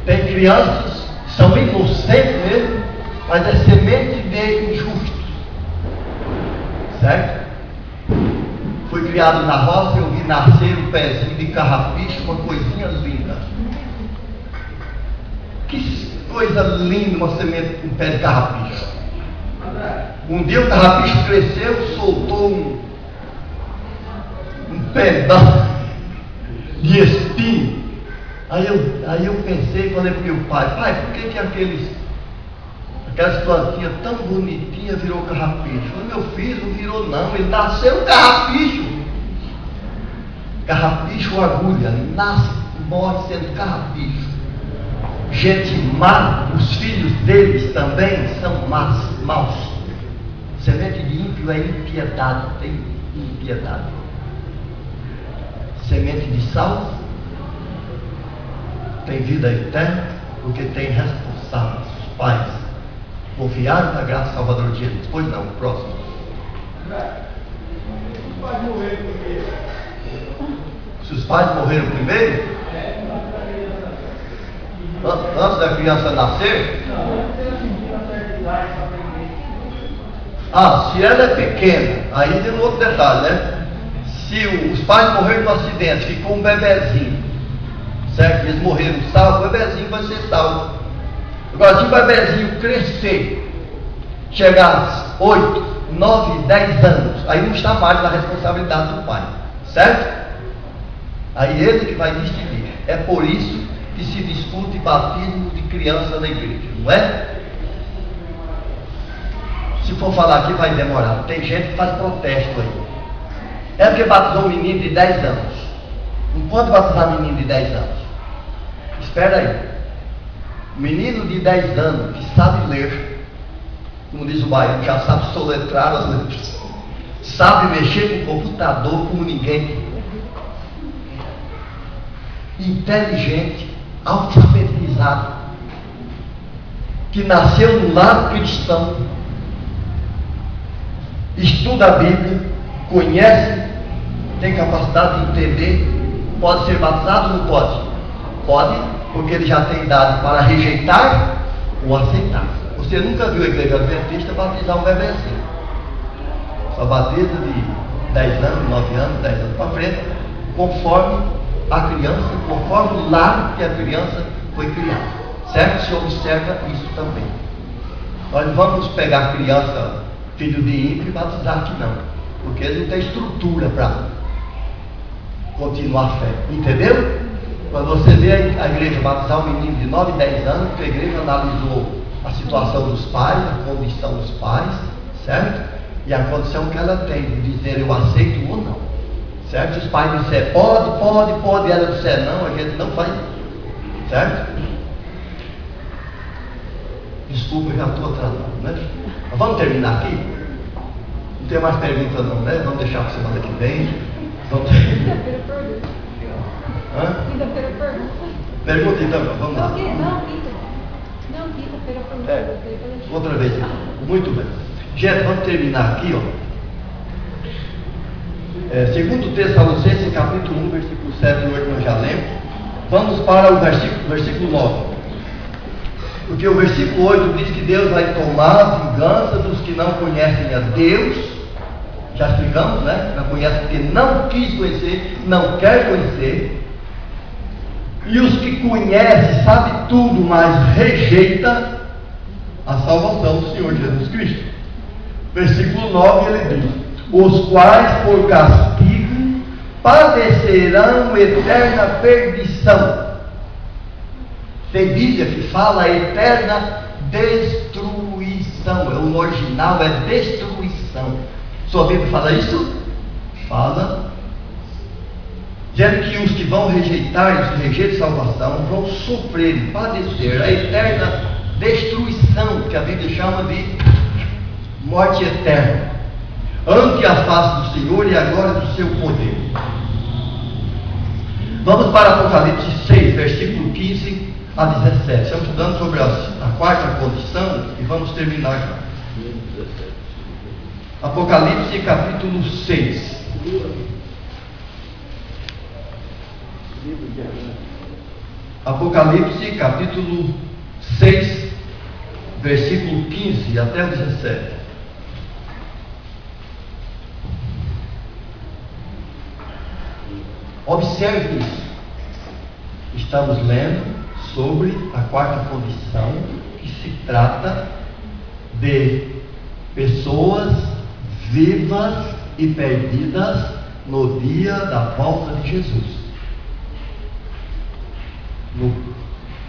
tem crianças que são inocentes mesmo, mas é semente de injustos. Certo? Fui criado na roça, eu vi nascer um pezinho de carrapicho, uma coisinha linda. Que coisa linda, uma semente, um pé de carrapicho. Um dia o carrapicho cresceu, soltou um pedaço de espinho. Aí eu pensei, falei para o meu pai, por que aquelas plantinhas tão bonitinhas virou carrapicho? Eu falei, meu filho, não virou não, ele nasceu carrapicho. Carrapicho agulha, ele nasce e morre sendo carrapicho. Gente má, os filhos deles também são maus. Semente de ímpio é impiedade, tem impiedade. Semente de salvo tem vida eterna, porque tem responsáveis, os pais. Confiaram na graça salvadora de Jesus. Pois não, próximo. Os pais morreram primeiro. Se os pais morreram primeiro? Antes da criança nascer? Se ela é pequena, aí tem um outro detalhe, né? Se os pais morreram no acidente, ficou um bebezinho, certo? Eles morreram salvos, o bebezinho vai ser salvo. Agora, se o bebezinho crescer, chegar a 8, 9, 10 anos, aí não está mais na responsabilidade do pai, certo? Aí ele que vai decidir. É por isso que se discute batismo de criança na igreja, não é? Se for falar aqui vai demorar. Tem gente que faz protesto aí. É porque batizou um menino de 10 anos. Não pode batizar menino de 10 anos. Espera aí. Menino de 10 anos que sabe ler, como diz o baiano, já sabe soletrar as letras, sabe mexer com o computador como ninguém, inteligente, alfabetizado, que nasceu no lar cristão, estuda a Bíblia, conhece, tem capacidade de entender, pode ser batizado ou não pode? Pode, porque ele já tem idade para rejeitar ou aceitar. Você nunca viu a igreja adventista batizar um bebezinho. Só batiza de 10 anos, 9 anos, 10 anos para frente, conforme a criança, conforme o lar que a criança foi criada. Certo? Se observa isso também. Nós vamos pegar criança, filho de ímpio, e batizar aqui não. Porque ele não tem estrutura para continuar a fé. Entendeu? Quando você vê a igreja batizar um menino de 9, 10 anos, porque a igreja analisou a situação dos pais, a condição dos pais, certo? E a condição que ela tem de dizer eu aceito ou não. Certo? Se os pais disserem pode, e ela disser não, a gente não faz. Certo? Desculpa, eu já estou atrasado, né? Mas vamos terminar aqui? Não tem mais perguntas não, né? Vamos deixar para semana que vem. Vamos terminar. Hã? Quinta-feira pergunta. Pergunta então, vamos lá. Não, quinta-feira Outra vez. Muito bem. Gente, vamos terminar aqui, ó. 2 Tessalonicenses, capítulo 1, versículo 7 e 8, nós já lemos. Vamos para o versículo 9. Porque o versículo 8 diz que Deus vai tomar a vingança dos que não conhecem a Deus. Já explicamos, né? Não conhece porque não quis conhecer, não quer conhecer. E os que conhecem, sabe tudo, mas rejeita a salvação do Senhor Jesus Cristo. Versículo 9 ele diz: os quais por castigo padecerão eterna perdição. Tem Bíblia que fala eterna destruição. O original é destruição. Sua Bíblia fala isso? Fala. Dizendo que os que vão rejeitar, os que rejeitam salvação, vão sofrer e padecer a eterna destruição, que a Bíblia chama de morte eterna, ante a face do Senhor e a glória do seu poder. Vamos para Apocalipse 6, versículo 15 a 17. Estamos estudando sobre a quarta condição e vamos terminar já. Apocalipse capítulo 6. Apocalipse capítulo 6, versículo 15 até o 17. Observe isso. Estamos lendo sobre a quarta condição, que se trata de pessoas vivas e perdidas no dia da volta de Jesus.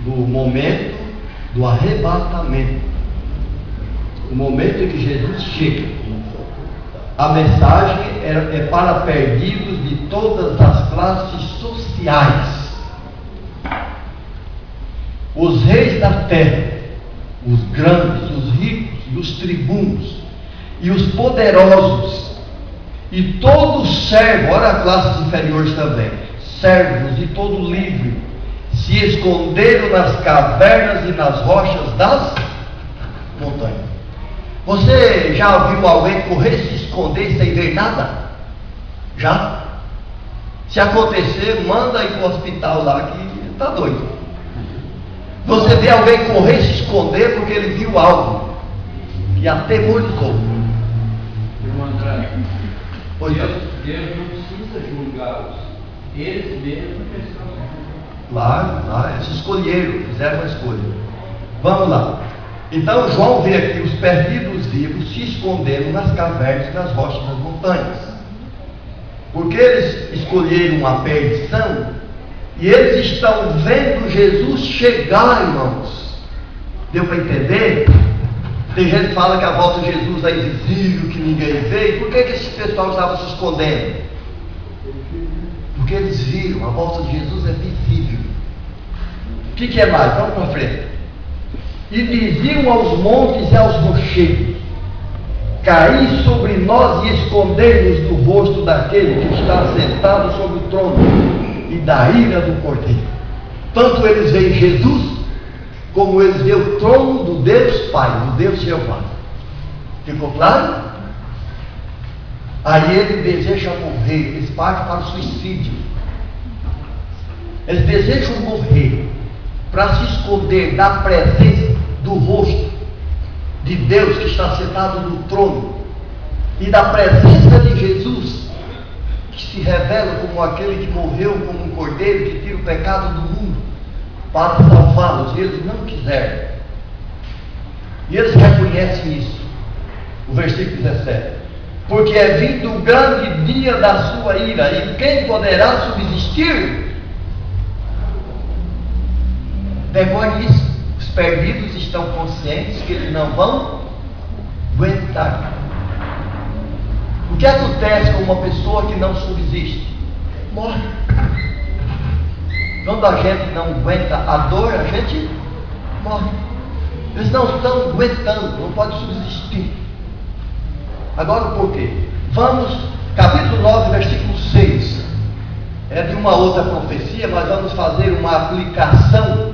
No momento do arrebatamento, o momento em que Jesus chega. A mensagem é para perdidos de todas as classes sociais. Os reis da terra, os grandes, os ricos e os tribunos, e os poderosos, e todos servos, olha as classes inferiores também, servos e todo livre, se esconderam nas cavernas e nas rochas das montanhas. Você já viu alguém correr, se esconder sem ver nada? Já? Se acontecer, manda ir para o hospital lá que está doido. Você vê alguém correr, se esconder porque ele viu algo e atemorizou. Irmão André, Pois Deus não precisa julgá-los. Eles mesmos estão. Claro, eles escolheram, fizeram uma escolha. Vamos lá. Então João vê aqui os perdidos vivos se esconderam nas cavernas e nas rochas das montanhas. Porque eles escolheram a perdição e eles estão vendo Jesus chegar, irmãos. Deu para entender? Tem gente que fala que a volta de Jesus é invisível, que ninguém vê. E por que esse pessoal estava se escondendo? Porque eles viram, a volta de Jesus é visível. O que é mais? Vamos para frente. E diziam aos montes e aos rochedos: caí sobre nós e escondei-nos do rosto daquele que está sentado sobre o trono e da ira do Cordeiro. Tanto eles veem Jesus, como eles veem o trono do Deus Pai, do Deus Jeová. Ficou claro? Aí ele deseja morrer, eles partem para o suicídio. Eles desejam morrer para se esconder da presença do rosto de Deus que está sentado no trono e da presença de Jesus que se revela como aquele que morreu como um cordeiro que tira o pecado do mundo para salvá-los. E eles não quiseram. E eles reconhecem isso. O versículo 17: porque é vindo o grande dia da sua ira, e quem poderá subsistir? Depois disso, os perdidos estão conscientes que eles não vão aguentar. O que acontece com uma pessoa que não subsiste? Morre. Quando a gente não aguenta a dor, a gente morre. Eles não estão aguentando, não podem subsistir. Agora por quê? Vamos, capítulo 9, versículo 6. É de uma outra profecia, mas vamos fazer uma aplicação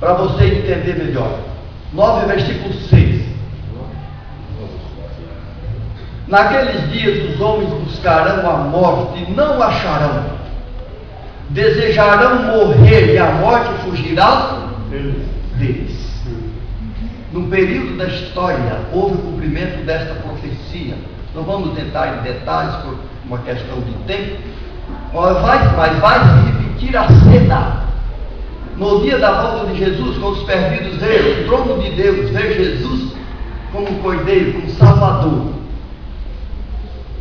para você entender melhor. 9, versículo 6. Naqueles dias os homens buscarão a morte e não acharão. Desejarão morrer e a morte fugirá deles. No período da história houve o cumprimento desta profecia. Não vamos entrar em detalhes por uma questão de tempo, mas vai se repetir a cena. No dia da volta de Jesus, quando os perdidos veem o trono de Deus, ver Jesus como um cordeiro, como Salvador.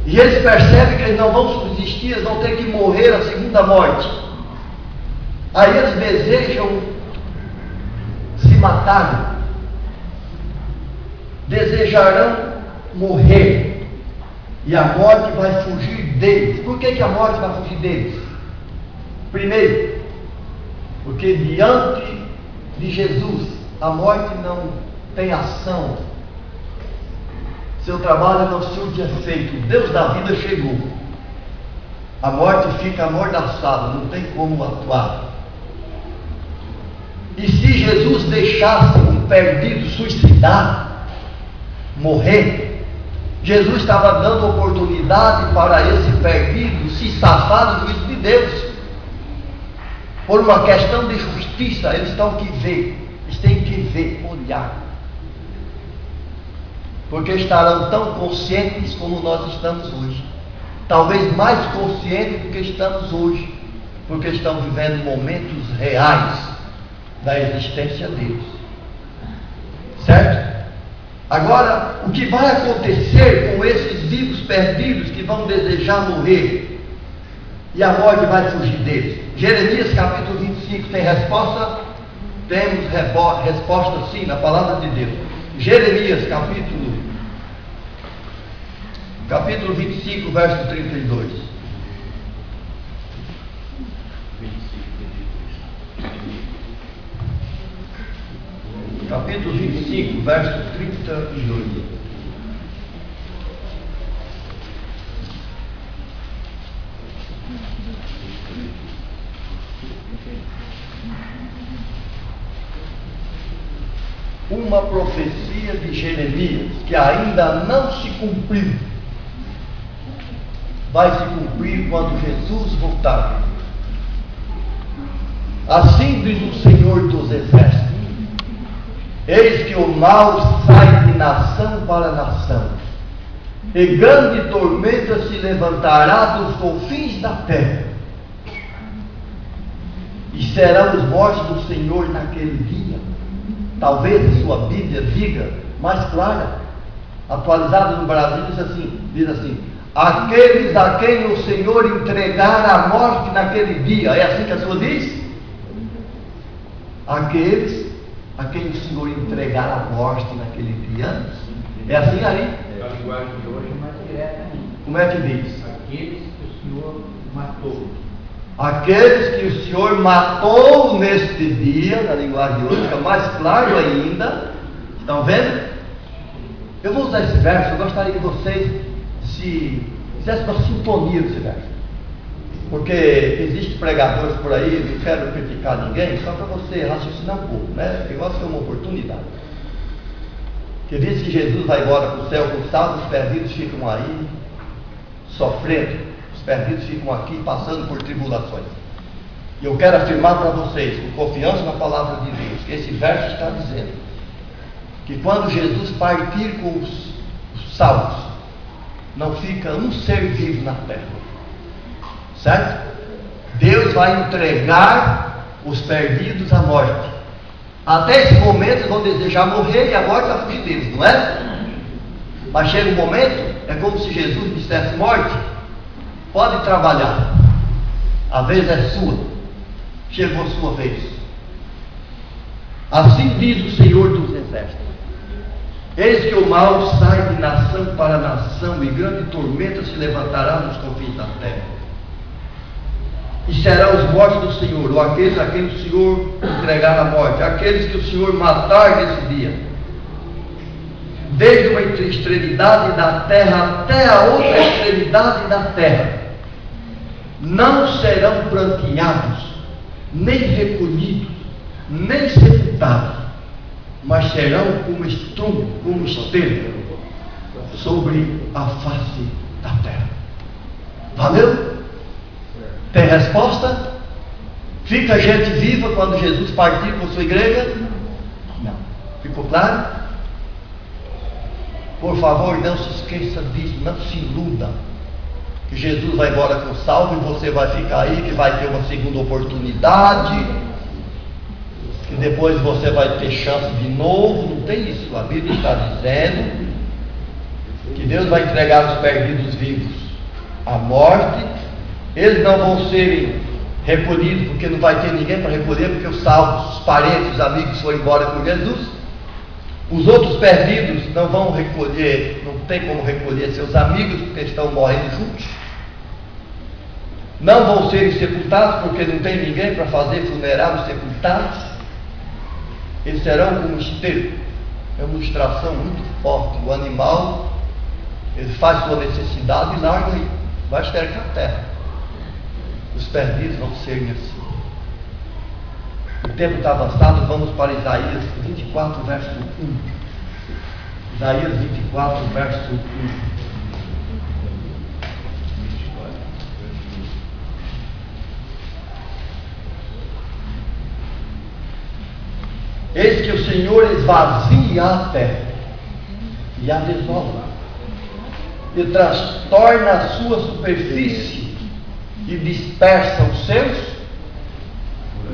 E eles percebem que eles não vão subsistir, eles vão ter que morrer a segunda morte. Aí eles desejam se matar, desejarão morrer, e a morte vai fugir deles. Por que a morte vai fugir deles? Primeiro, porque diante de Jesus a morte não tem ação, seu trabalho não surge efeito. O Deus da vida chegou, a morte fica amordaçada, não tem como atuar. E se Jesus deixasse um perdido suicidar, morrer, Jesus estava dando oportunidade para esse perdido se safar do juízo de Deus. Por uma questão de justiça, eles têm que ver, olhar. Porque estarão tão conscientes como nós estamos hoje. Talvez mais conscientes do que estamos hoje, porque estão vivendo momentos reais da existência deles. Certo? Agora, o que vai acontecer com esses vivos perdidos que vão desejar morrer e a morte vai fugir deles? Jeremias capítulo 25 tem resposta? Temos resposta sim na palavra de Deus. Jeremias capítulo 25, verso 32. Capítulo 25, verso 32. Uma profecia de Jeremias que ainda não se cumpriu, vai se cumprir quando Jesus voltar. Assim diz o Senhor dos Exércitos: eis que o mal sai de nação para nação, e grande tormenta se levantará dos confins da terra, e serão os mortos do Senhor naquele dia. Talvez a sua Bíblia diga mais clara, atualizada no Brasil, diz assim: aqueles a quem o Senhor entregar a morte naquele dia. É assim que a sua diz? Aqueles a quem o Senhor entregar a morte naquele dia. É assim ali? É a linguagem de hoje mais direta ainda. Como é que diz? Aqueles que o Senhor matou. Aqueles que o Senhor matou neste dia, na linguagem de hoje, fica mais claro ainda. Estão vendo? Eu vou usar esse verso, eu gostaria que vocês se fizessem uma sintonia desse verso. Porque existem pregadores por aí, não quero criticar ninguém, só para você raciocinar um pouco, né? Eu gosto de ter uma oportunidade. Que diz que Jesus vai embora para o céu com os perdidos ficam aí sofrendo. Os perdidos ficam aqui passando por tribulações. E eu quero afirmar para vocês, com confiança na palavra de Deus, que esse verso está dizendo que quando Jesus partir com os salvos, não fica um ser vivo na terra. Certo? Deus vai entregar os perdidos à morte. Até esse momento eles vão desejar morrer e a morte vai fugir deles, não é? Mas chega um momento, é como se Jesus dissesse: morte, pode trabalhar, a vez é sua, chegou a sua vez. Assim diz o Senhor dos Exércitos: eis que o mal sai de nação para nação, e grande tormenta se levantará nos confins da terra. E serão os mortos do Senhor, ou aqueles a quem o Senhor entregar a morte, aqueles que o Senhor matar nesse dia, desde uma extremidade da terra até a outra extremidade da terra. Não serão pranteados, nem recolhidos, nem sepultados, mas serão como estrume, como esterco sobre a face da terra. Valeu? Tem resposta? Fica gente viva quando Jesus partir com sua igreja? Não. Ficou claro? Por favor, não se esqueça disso, não se iluda que Jesus vai embora com salvo e você vai ficar aí, que vai ter uma segunda oportunidade, que depois você vai ter chance de novo. Não tem isso. A Bíblia está dizendo que Deus vai entregar os perdidos vivos à morte. Eles não vão serem recolhidos, porque não vai ter ninguém para recolher, porque os salvos, os parentes, os amigos foram embora com Jesus. Os outros perdidos não vão recolher, não tem como recolher seus amigos, porque estão morrendo juntos. Não vão ser sepultados, porque não tem ninguém para fazer funeral dos sepultados. Eles serão como esterco. É uma ilustração muito forte. O animal, ele faz sua necessidade e larga aí, vai estercar a terra. Os perdidos vão ser assim. O tempo está avançado, vamos para Isaías 24, verso 1. Isaías 24, verso 1. Eis que o Senhor esvazia a terra e a desola, e transtorna a sua superfície e dispersa os seus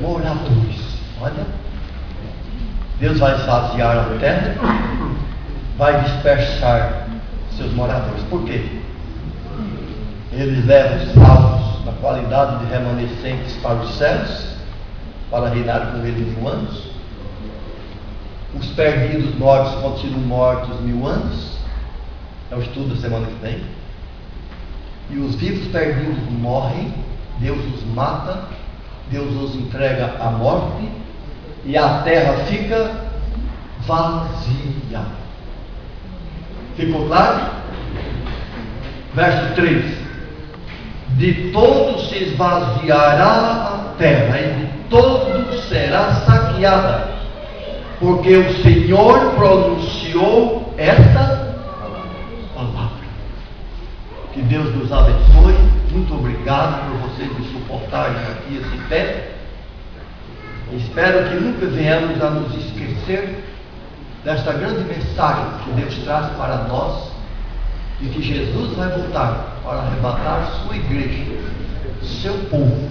moradores. Olha, Deus vai esvaziar a terra, vai dispersar seus moradores. Por quê? Eles levam os salvos na qualidade de remanescentes para os céus, para reinar com ele 1000 anos. Os perdidos mortos continuam mortos 1000 anos. É o estudo da semana que vem. E os vivos perdidos morrem, Deus os mata, Deus os entrega à morte, e a terra fica vazia. Ficou claro? Verso 3: de todo se esvaziará a terra, e de todo será saqueada, porque o Senhor pronunciou esta palavra. Que Deus nos abençoe. Muito obrigado por vocês me suportarem aqui esse tempo. Espero que nunca venhamos a nos esquecer desta grande mensagem que Deus traz para nós, e que Jesus vai voltar para arrebatar sua igreja, seu povo,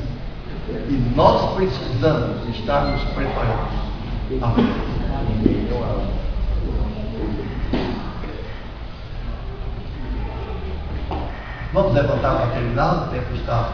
e nós precisamos estarmos preparados. Amém. Vamos levantar para terminar, o tempo está